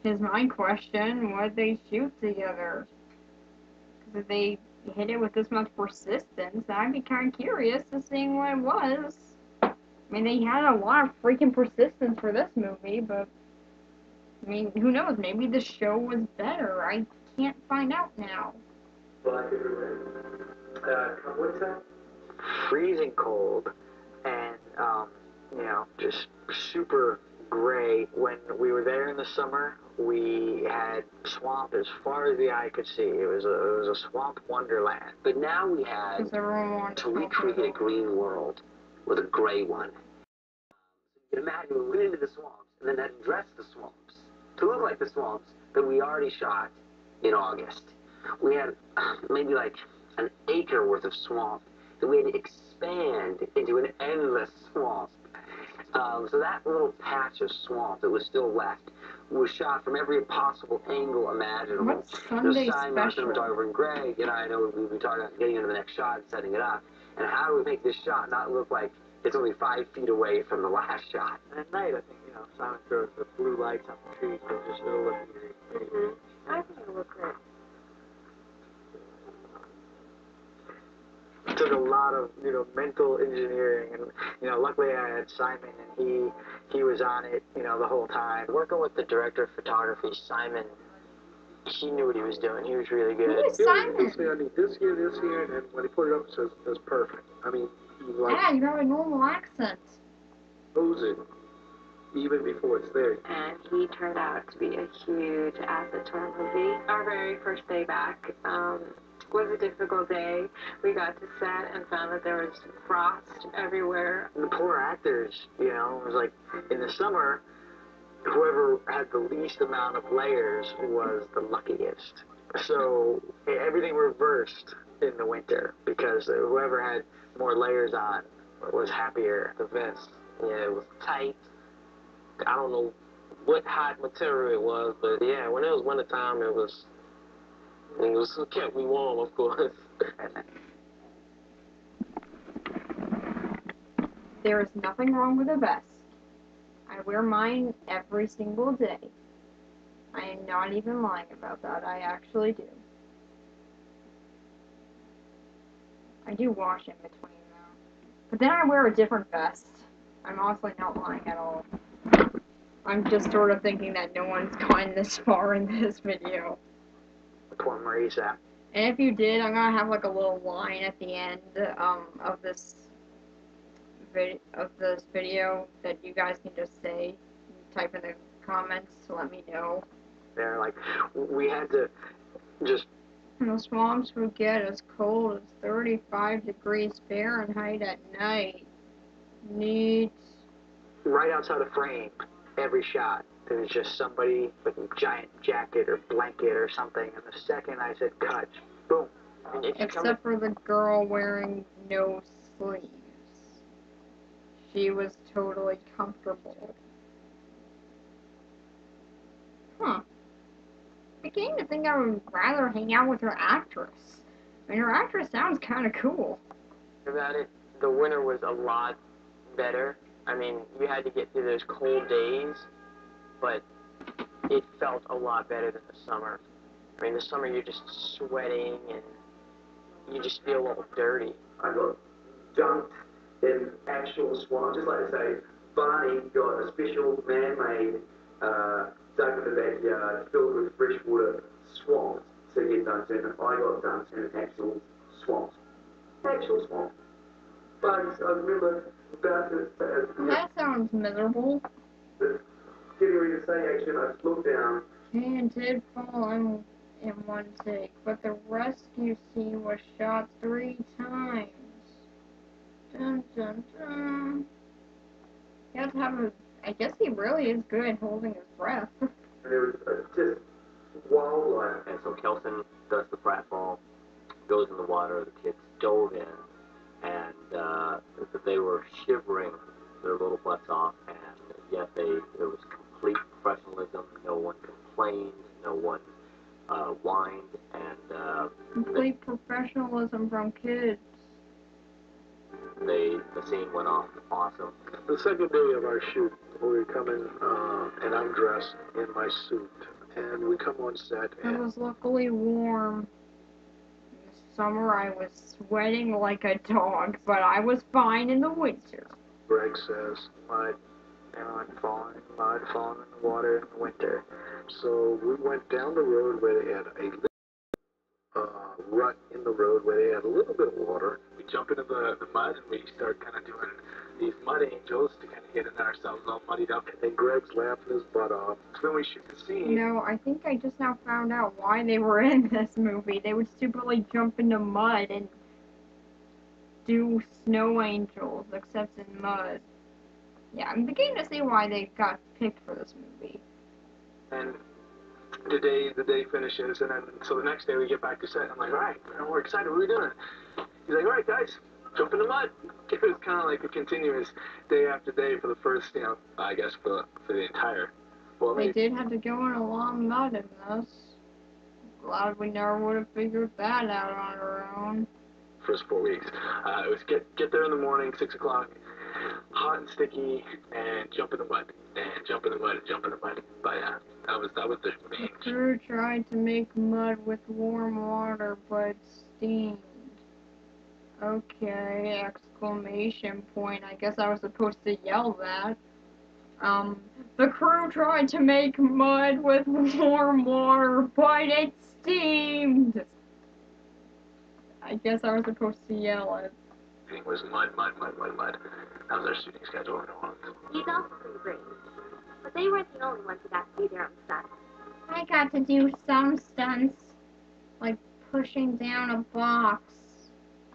Is my question. What did they shoot together? Because if they hit it with this much persistence, I'd be kind of curious to see what it was. I mean, they had a lot of freaking persistence for this movie, but I mean, who knows? Maybe the show was better. I can't find out now. Like everywhere. Come winter, Freezing cold and, you know, just super gray. When we were there in the summer, we had swamp as far as the eye could see. It was a swamp wonderland. But now we had to recreate a green world with a gray one. You can imagine we went into the swamps and then had to dress the swamps to look like the swamps that we already shot in August. We had maybe like an acre worth of swamp that we had to expand into an endless swamp. So that little patch of swamp that was still left was shot from every possible angle imaginable. What's Sunday Simon, special? cinematographer, and Greg and I know we've been talking about getting into the next shot and setting it up. And how do we make this shot not look like it's only 5 feet away from the last shot? And at night, I think, you know, Simon throws the blue lights on the trees, so it'll look easy. I think it'll look great. It took a lot of, you know, mental engineering, and, you know, luckily I had Simon, and he was on it, you know, the whole time. Working with the director of photography, Simon, he knew what he was doing. He was really good. Who is Simon? He'll say, I need this here, and when he put it up, it says, that's perfect. I mean, he like Yeah, you have a normal accent. knows it even before it's there. And he turned out to be a huge asset to our movie. Our very first day back was a difficult day. We got to set and found that there was frost everywhere. And the poor actors, you know, it was like, in the summer, whoever had the least amount of layers was the luckiest. So everything reversed in the winter, because whoever had more layers on was happier. The vest, yeah, it was tight. I don't know what hot material it was, but yeah, when it was wintertime, it kept me warm, of course. There is nothing wrong with a vest. I wear mine every single day. I am not even lying about that. I actually do. I do wash in between though. But then I wear a different vest. I'm honestly not lying at all. I'm just sort of thinking that no one's gotten this far in this video. Poor Marisa. And if you did, I'm gonna have like a little line at the end of this video that you guys can just say. Type in the comments to let me know. They're like, we had to just... And the swamps would get as cold as 35 degrees Fahrenheit at night. Neat. Right outside the frame, every shot, there was just somebody with a giant jacket or blanket or something, and the second I said cut, boom. Except for the girl wearing no sleeves. She was totally comfortable. Huh. Beginning to think I would rather hang out with her actress. I mean, her actress sounds kind of cool. About it, the winter was a lot better. I mean, you had to get through those cold days, but it felt a lot better than the summer. I mean, the summer you're just sweating and you just feel a little dirty. I got dunked in actual swamp, just like I say, Barney got a special man-made dug in the backyard filled with freshwater swamp to get dunked in. I got dunked in an actual swamp. Actual swamp. But I remember about to That sounds miserable. getting ready to say, actually, I slowed down. And did fall in one take, but the rescue scene was shot 3 times. Dun dun dun. You have to have a. I guess he really is good at holding his breath. And there was just wildlife. And so Kelson does the pratfall, goes in the water, the kids dove in, and they were shivering their little butts off, and yet there was complete professionalism. No one complained, no one whined, and Complete professionalism from kids. the scene went off awesome. The second day of our shoot, we come in, and I'm dressed in my suit, and we come on set, It was luckily warm. In the summer I was sweating like a dog, but I was fine in the winter. Greg says, mud, mud falling in the water in the winter. So we went down the road where they had a little rut in the road where they had a little bit of water. We jump into the mud and we start kind of doing these mud angels to kind of get in ourselves all muddied up. And Greg's laughing his butt off. So then we shoot the scene. You know, I think I just now found out why they were in this movie. They would stupidly jump into mud and do snow angels, except in mud. Yeah, I'm beginning to see why they got picked for this movie. And the day finishes, and then so the next day we get back to set. And I'm like, all right, we're excited. What are we doing? He's like, all right, guys, jump in the mud. It was kind of like a continuous day after day for the first, I guess for the entire. Well, They did have to go in a long mud in this. Glad we never would have figured that out on our own. First 4 weeks, it was get there in the morning, 6 o'clock, hot and sticky, and jump in the mud, and jump in the mud, and jump in the mud. But yeah, that was the main. The crew tried to make mud with warm water, but it steamed. Okay, exclamation point. I guess I was supposed to yell that. The crew tried to make mud with warm water, but it steamed. I guess I was supposed to yell it. It was mud. That was our shooting schedule in New Orleans. These also pretty great. But they weren't the only ones who got to be there on set. I got to do some stunts, like pushing down a box.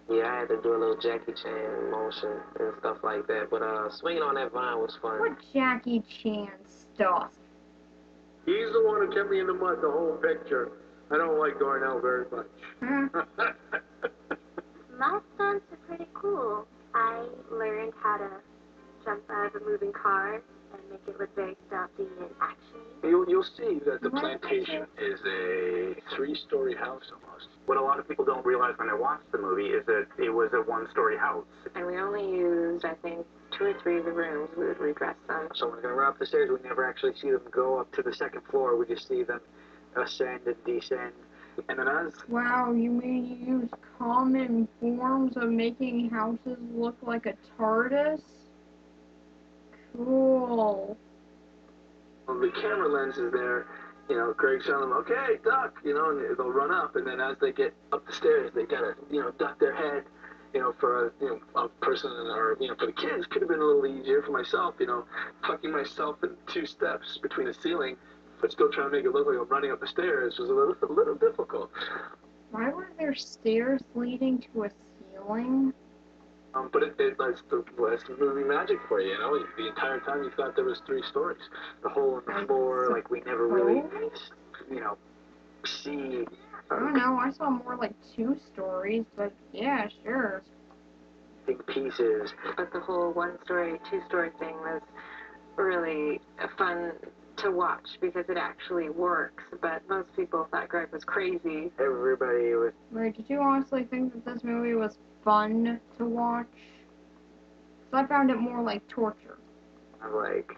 Yeah, I had to do a little Jackie Chan motion and stuff like that. But swinging on that vine was fun. What Jackie Chan stuff? He's the one who kept me in the mud the whole picture. I don't like Darnell very much. My stunts are pretty cool. I learned how to jump out of a moving car and make it look very stealthy and actiony. You'll see that the plantation is a 3-story house almost. What a lot of people don't realize when they watch the movie is that it was a 1-story house. And we only used, I think, 2 or 3 of the rooms. We would redress them. So when they're going to run up the stairs, we never actually see them go up to the second floor. We just see them ascend and descend. And then as... Wow, you mean you use common forms of making houses look like a TARDIS? Cool. The camera lens is there, Greg's telling them, okay, duck, and they'll run up, and then as they get up the stairs, they gotta, duck their head, for a person, or, for the kids, could have been a little easier. For myself, tucking myself in 2 steps between the ceiling, but still trying to make it look like I'm running up the stairs was a little difficult. Why were there stairs leading to a ceiling? But that's the movie magic for you, The entire time you thought there was 3 stories. The hole in the floor, like we never really, see. I don't know, I saw more like 2 stories, but yeah, sure. Big pieces. But the whole 1-story, 2-story thing was really fun to watch because it actually works. But most people thought Greg was crazy. Everybody was... Wait, did you honestly think that this movie was fun to watch? So I found it more like torture. I'm like,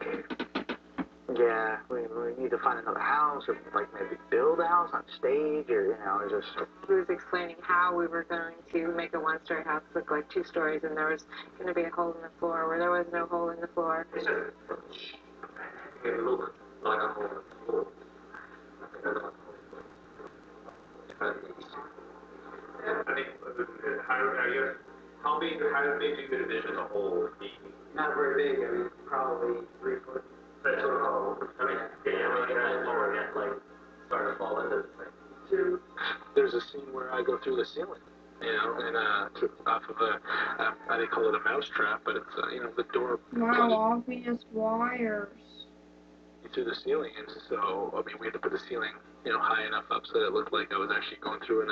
yeah, we need to find another house, or like maybe build a house on stage, or just. He was explaining how we were going to make a 1-story house look like 2 stories, and there was going to be a hole in the floor where there was no hole in the floor. It looked like a hole in the floor. I guess How big do you envision the hole being? Not very big. I mean, probably 3 foot. That's sort of hole. I mean, yeah, really kind of lower yet, like, start to fall into this thing. Two. There's a scene where I go through the ceiling, you know, and off of they call it a mouse trap, but it's you know, the door Wow, obvious wires. through the ceiling, and so I mean, we had to put the ceiling, you know, high enough up so that it looked like I was actually going through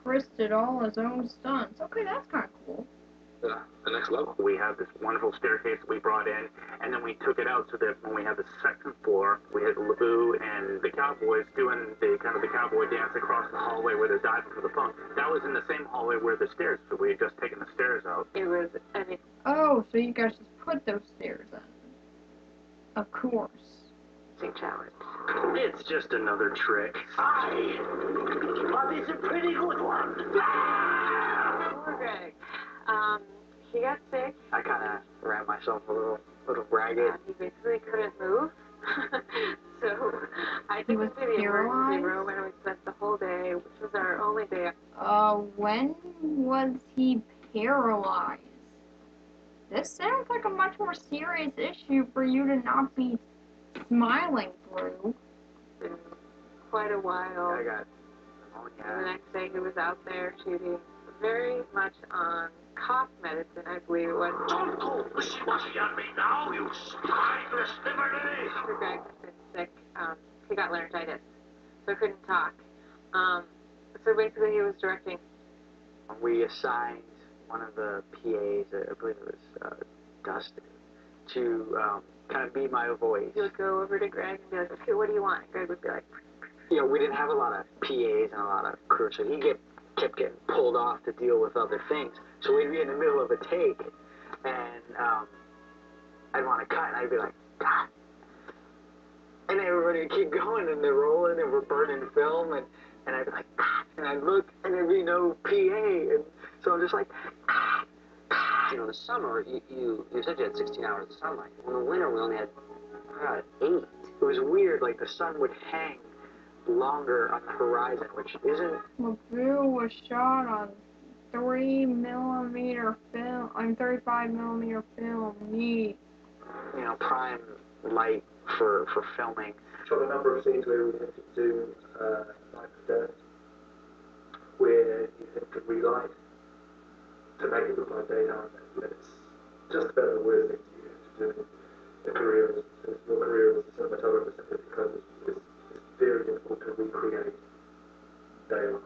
Chris did all his own stunts. Okay, that's kind of cool. the next level. We have this wonderful staircase that we brought in, and then we took it out so that when we had the second floor, we had Labou and the cowboys doing the kind of the cowboy dance across the hallway where they're diving for the phone. That was in the same hallway where the stairs, so we had just taken the stairs out. It was Oh, so you guys just put those stairs in. Of course. challenge. It's just another trick. Aye, but it's a pretty good one. Poor Greg. He got sick. I kind of ran myself a little ragged. He basically couldn't move. So I took him to the emergency room and we spent the whole day, which was our only day. When was he paralyzed? This sounds like a much more serious issue for you to not be smiling through. It's been quite a while. I got And the next day he was out there shooting very much on cough medicine, I believe it was. Don't go wishy-washy on me now, you spineless liberty. After Greg was sick, he got laryngitis, so couldn't talk. So basically he was directing. We assigned one of the PAs, I believe it was Dustin, to kind of be my voice. He would go over to Greg and be like, okay, what do you want? And Greg would be like, You know, we didn't have a lot of PAs and a lot of crew, so he kept getting pulled off to deal with other things. So we'd be in the middle of a take, and I'd want to cut, and I'd be like, God. And everybody would keep going, and they're rolling, and we're burning film, and I'd be like, God. And I'd look, and there'd be no PA, and so I'm just like, God. You know, in the summer, you said you had 16 hours of sunlight. In the winter, we only had 8. It was weird, like the sun would hang longer on the horizon, which isn't... Labou was shot on 3mm film, 35mm film, neat. You know, prime light for filming. Shot a number of scenes where we had to do night and day, where you had to relight to make it look like daytime. But it's just about the worst thing you have to do in a career, as your career as a cinematographer, simply because it's very difficult to recreate daylight.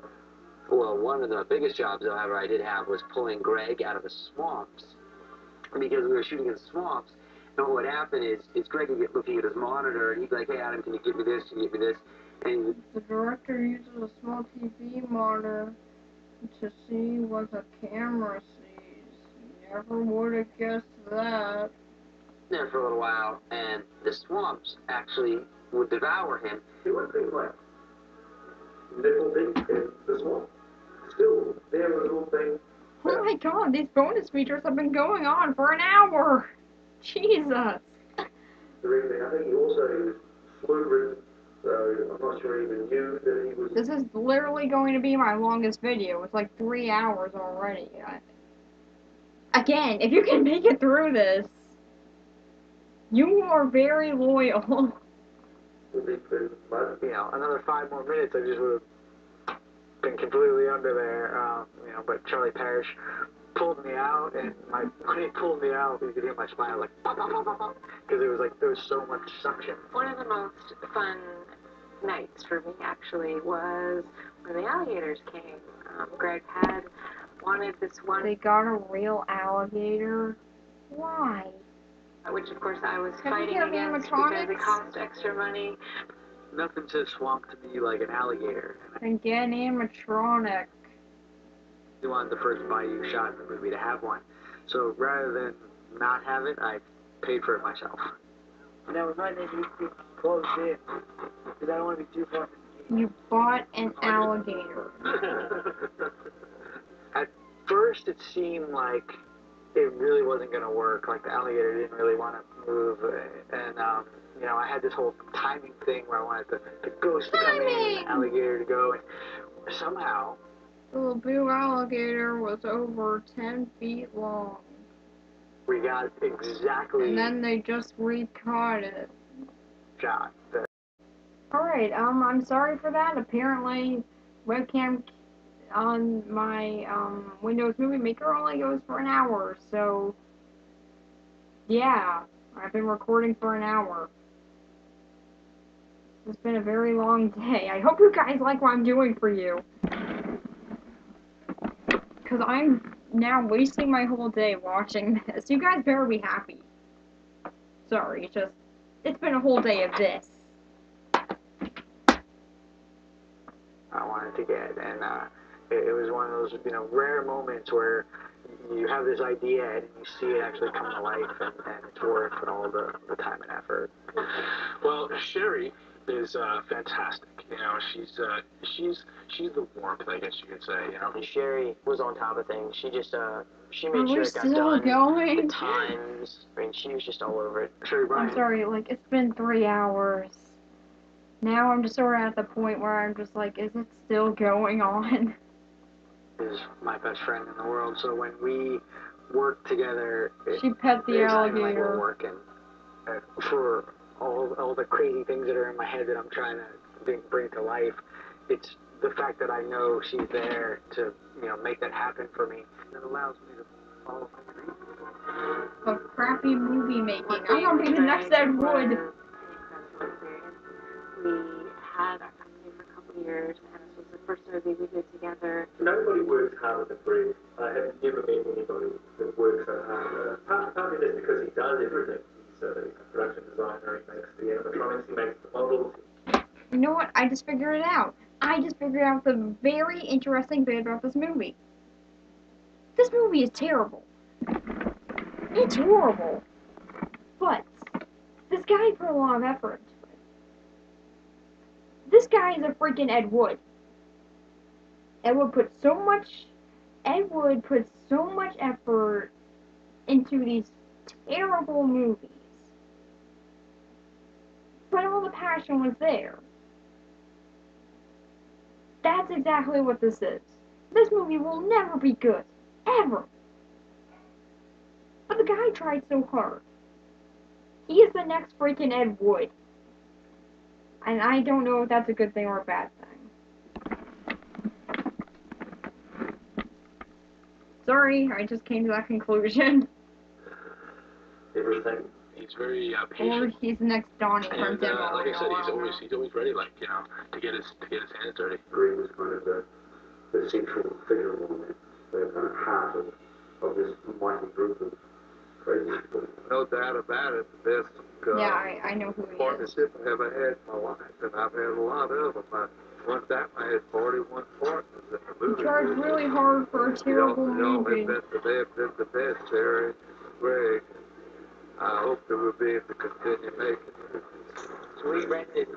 Well, one of the biggest jobs, however, I did have was pulling Greg out of the swamps. Because we were shooting in the swamps, and what would happen is Greg would get looking at his monitor, and he'd be like, hey, Adam, can you give me this? Can you give me this? And the director uses a small TV monitor to see what the camera sees. Never would have guessed that. there for a little while, and the swamps actually would devour him. There were things like little things in the swamp. Still, there were little things. Oh my god, these bonus features have been going on for an hour! Jesus! I think he also flew ridden, so I'm not sure he even knew that he was... This is literally going to be my longest video. It's like 3 hours already. Again, if you can make it through this, you are very loyal. You know, another 5 more minutes, I just would have been completely under there. You know, but Charlie Parrish pulled me out, and when he pulled me out, you could hear my smile like, because there was so much suction. One of the most fun nights for me actually was when the alligators came. Greg had wanted this one. They got a real alligator? Why? Which of course I was Have fighting you heard against because it animatronics? cost extra money. Nothing says swamp to me like an alligator. And get an animatronic. He wanted the first Bayou shot in the movie to have one. So rather than not have it, I paid for it myself. Now we might need to close in, because I don't want to be too far. You bought an alligator. At first, it seemed like it really wasn't going to work. Like the alligator didn't really want to move, and you know, I had this whole timing thing where I wanted the ghost to come in, and the alligator to go, and somehow The Labou alligator was over 10 feet long. We got exactly And then they just recaught it. shot. Alright, I'm sorry for that. Apparently, webcam on my, Windows Movie Maker only goes for an hour, so, yeah, I've been recording for an hour. It's been a very long day. I hope you guys like what I'm doing for you. Because I'm now wasting my whole day watching this. You guys better be happy. Sorry, it's been a whole day of this. I wanted to get, and it was one of those, rare moments where you have this idea and you see it actually come to life, and it's worth all the time and effort. Well, Sherry is fantastic. She's the warmth, I guess you could say. And Sherry was on top of things. She just she Are made we sure it got still done. going? The times. I mean, she was just all over it. Sherry Bryan I'm sorry, it's been 3 hours. Now I'm just sort of at the point where I'm just like, is it still going on? is my best friend in the world, so when we work together, She pet the it's not even like we're alligator. working. For all the crazy things that are in my head that I'm trying to bring to life, it's the fact that I know she's there to, make that happen for me. It allows me to follow my dreams. Of crappy movie making. I'm gonna be the next Ed Wood. We had our company for a couple of years, and this was the first movie we did together. Nobody works harder than Greg. I have never met anybody that works so hard. Partly that's because he does everything. He's a production designer, he makes the animatronics, he makes the models. You know what? I just figured it out. I just figured out the very interesting bit about this movie. This movie is terrible. It's horrible. But this guy put a lot of effort into it. This guy is a freaking Ed Wood. Ed Wood put so much effort into these terrible movies. But all the passion was there. That's exactly what this is. This movie will never be good. Ever. But the guy tried so hard. He is the next freaking Ed Wood. And I don't know if that's a good thing or a bad thing. Sorry, I just came to that conclusion. Everything. He's very Or patient. he's the next Donnie from And Demo. like I said, he's always ready, to get his hands dirty. Greg was kind of the central figure on the heart of this mighty group of crazy people. No doubt about it, the best Yeah, I know who he is. partnership I ever had in my life, and I've had a lot of them. One time I had 41 partners in the He movie. tried really hard for a terrible Y'all movie. have been the best, Terry, Greg. I hope that we'll be able to continue making it. So we rented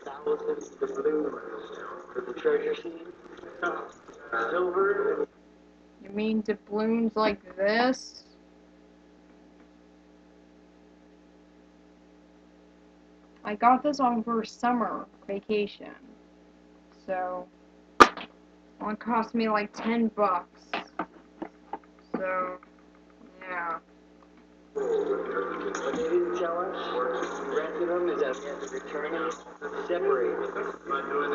thousands of balloons for the treasure scene. Silver. You mean doubloons like this? I got this over summer vacation. So, it cost me like $10. So, yeah. What they didn't tell us when we rented them is that we had to return them separated.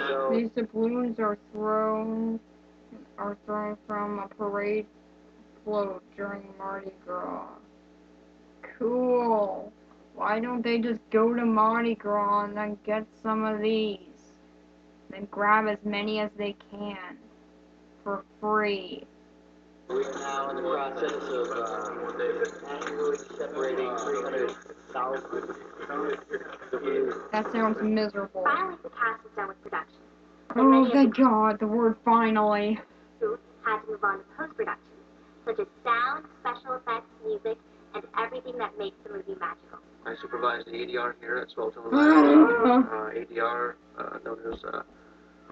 So These doubloons are thrown from a parade float during Mardi Gras. Cool. Why don't they just go to Mardi Gras and then get some of these? Then grab as many as they can. For free. we are now in the process of annually separating 300,000 balloons. That sounds miserable. Finally, the cast was done with production. Oh, many of thank the God, the word finally. crew had to move on to post-production, such as sound, special effects, music, and everything that makes the movie magical. I supervise the ADR here at Swelltown ADR, known as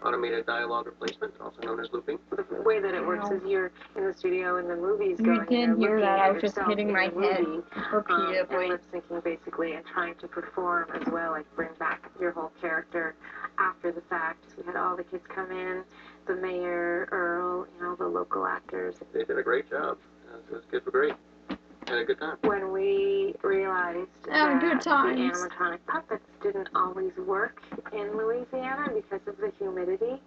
automated dialogue replacement, also known as looping. The way that it works is you're in the studio and the movie's You going. did and you're hear looking that, at I was just yourself hitting in my the head movie, repeatedly. and lip syncing basically, and trying to perform as well, like bring back your whole character after after the fact. We had all the kids come in, the mayor, Earl, the local actors. They did a great job. Those kids were great. Had a good time. When we realized that the animatronic puppets didn't always work in Louisiana because of the humidity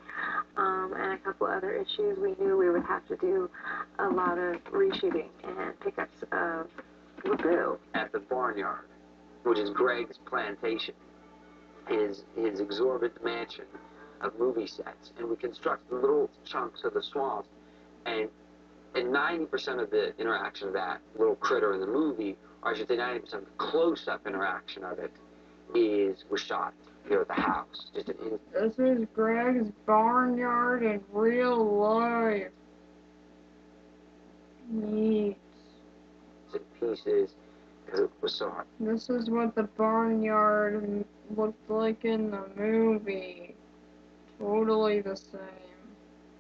and a couple other issues, we knew we would have to do a lot of reshooting and pickups of Labou. At the barnyard, which is Greg's plantation, his exorbitant mansion of movie sets, and we construct little chunks of the swamps, and 90% of the interaction of that little critter in the movie, or I should say 90% of the close-up interaction of it, was shot here at the house. Just an This is Greg's barnyard in real life. Neat. Pieces, because it was so hard. This is what the barnyard looked like in the movie. Totally the same.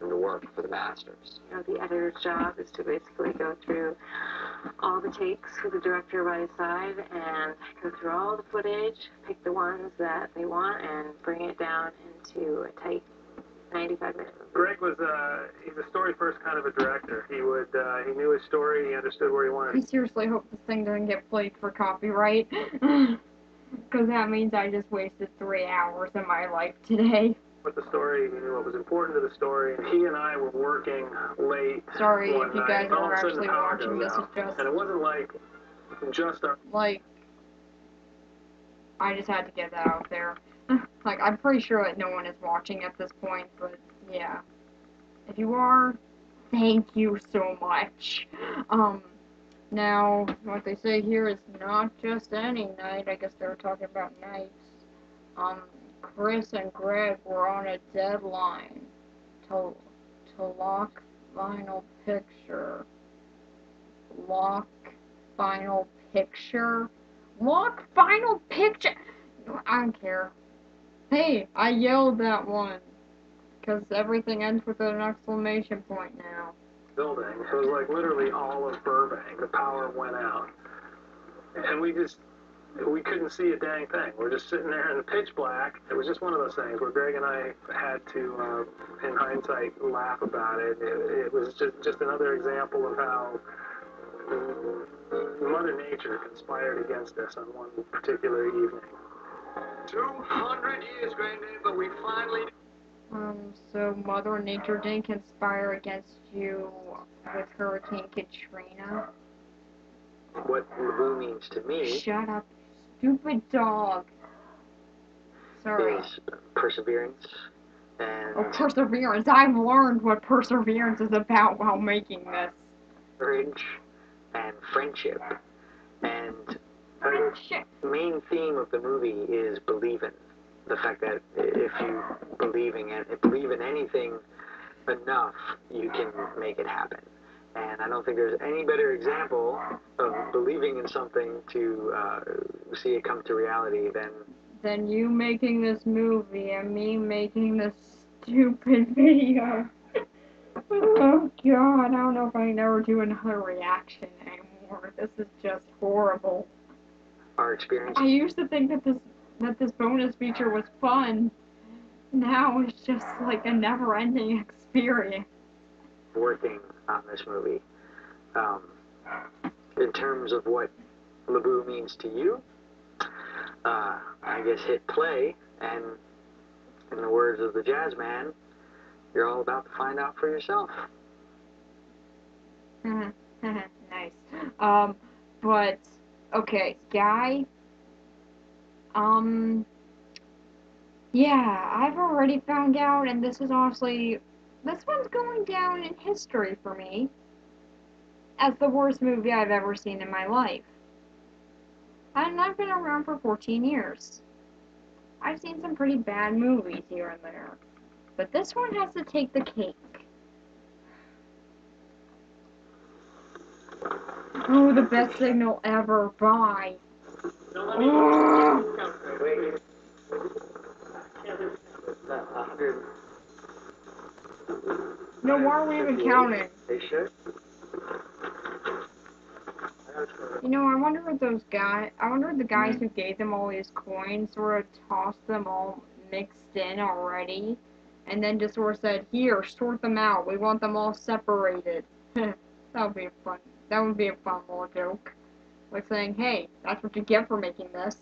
To work for the masters. The editor's job is to basically go through all the takes with the director by his side and go through all the footage, pick the ones that they want, and bring it down into a tight 95-minute movie. Greg was he's a story-first kind of a director. He knew his story, he understood where he wanted. I seriously hope this thing doesn't get played for copyright. Because that means I just wasted 3 hours of my life today. With the story, he knew what was important to the story, and he and I were working late. Sorry one if you night, guys and all are of a sudden actually the power watching. goes This is out. just And it wasn't like just our. like, I just had to get that out there. Like, I'm pretty sure that no one is watching at this point, but yeah. If you are, thank you so much. Now, what they say here is not just any night. I guess they were talking about nights. Chris and Greg were on a deadline to lock final picture. Lock final picture? Lock final picture! I don't care. Hey, I yelled that one. Because everything ends with an exclamation point now. Building. It was like literally all of Burbank. The power went out. And we couldn't see a dang thing. We're just sitting there in the pitch black. It was just one of those things where Greg and I had to, in hindsight, laugh about it. It was just another example of how Mother Nature conspired against us on one particular evening. 200 years, Granddad, but we finally... So Mother Nature didn't conspire against you with Hurricane Katrina? What Labou means to me... Shut up, stupid dog. Sorry. ...is perseverance and... Oh, perseverance. I've learned what perseverance is about while making this. Courage and friendship. And friendship. The main theme of the movie is believing. The fact that if you believe in anything enough, you can make it happen. And I don't think there's any better example of believing in something to see it come to reality than you making this movie and me making this stupid video. Oh god, I don't know if I can ever do another reaction anymore. This is just horrible. Our experience. I used to think that this bonus feature was fun. Now it's just like a never-ending experience. Working on this movie, in terms of what Labou means to you, I guess hit play, and in the words of the jazz man, you're all about to find out for yourself. Nice. But okay, Guy. Yeah, I've already found out, and this is honestly, this one's going down in history for me as the worst movie I've ever seen in my life. And I've been around for 14 years. I've seen some pretty bad movies here and there, but this one has to take the cake. Oh, the best signal ever. Bye. No, why are we even counting? They should. You know, I wonder if the guys who gave them all these coins sort of tossed them all mixed in already, and then just sort of said, "Here, sort them out. We want them all separated." That would be a fun. That would be a fun little joke, like saying, "Hey, that's what you get for making this."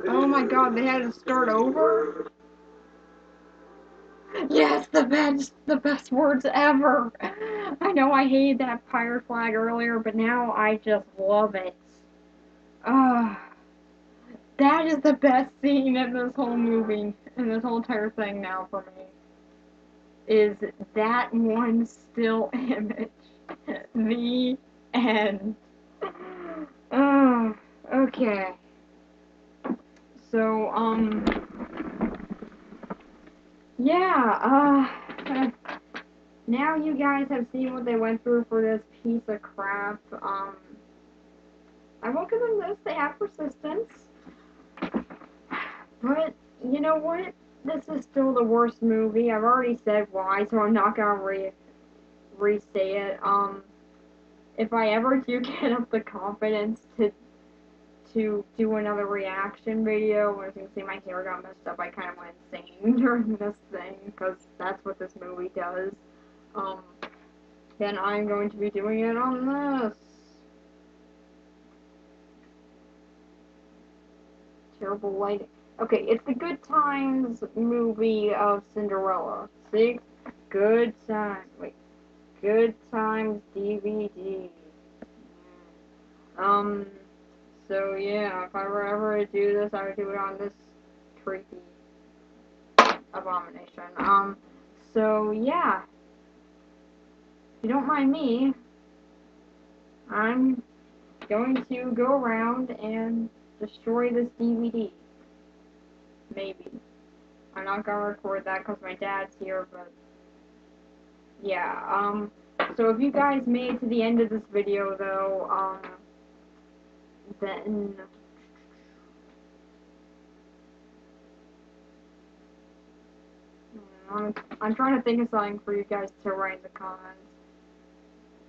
Oh my God, they had to start over? Yes, the best words ever. I know I hated that pirate flag earlier, but now I just love it. Ah, that is the best scene in this whole movie, in this whole entire thing now for me. Is that one still image. The end. Okay. So, yeah, now you guys have seen what they went through for this piece of crap. I won't give them this, they have persistence. But, you know what? This is still the worst movie. I've already said why, so I'm not gonna re-say it. If I ever do get up the confidence to do another reaction video, as you can see my hair got messed up, I kind of went insane during this thing, because that's what this movie does. Then I'm going to be doing it on this. Terrible lighting. Okay, it's the Good Times movie of Cinderella. See? Good Times. Wait. Good Times DVD. So yeah, if I were ever to do this, I would do it on this creepy abomination. So yeah. If you don't mind me, I'm going to go around and destroy this DVD. Maybe. I'm not gonna record that because my dad's here, but yeah, so if you guys made it to the end of this video, though, then I'm trying to think of something for you guys to write in the comments.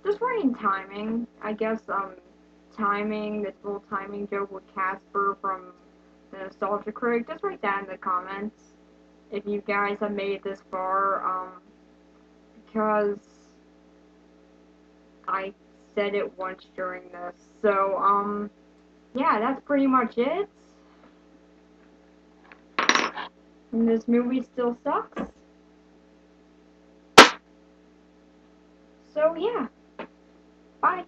Just writing timing, I guess, timing, this little timing joke with Casper from the Nostalgia Critic, just write that in the comments if you guys have made it this far, because I said it once during this. So, yeah, that's pretty much it. And this movie still sucks. So, yeah. Bye.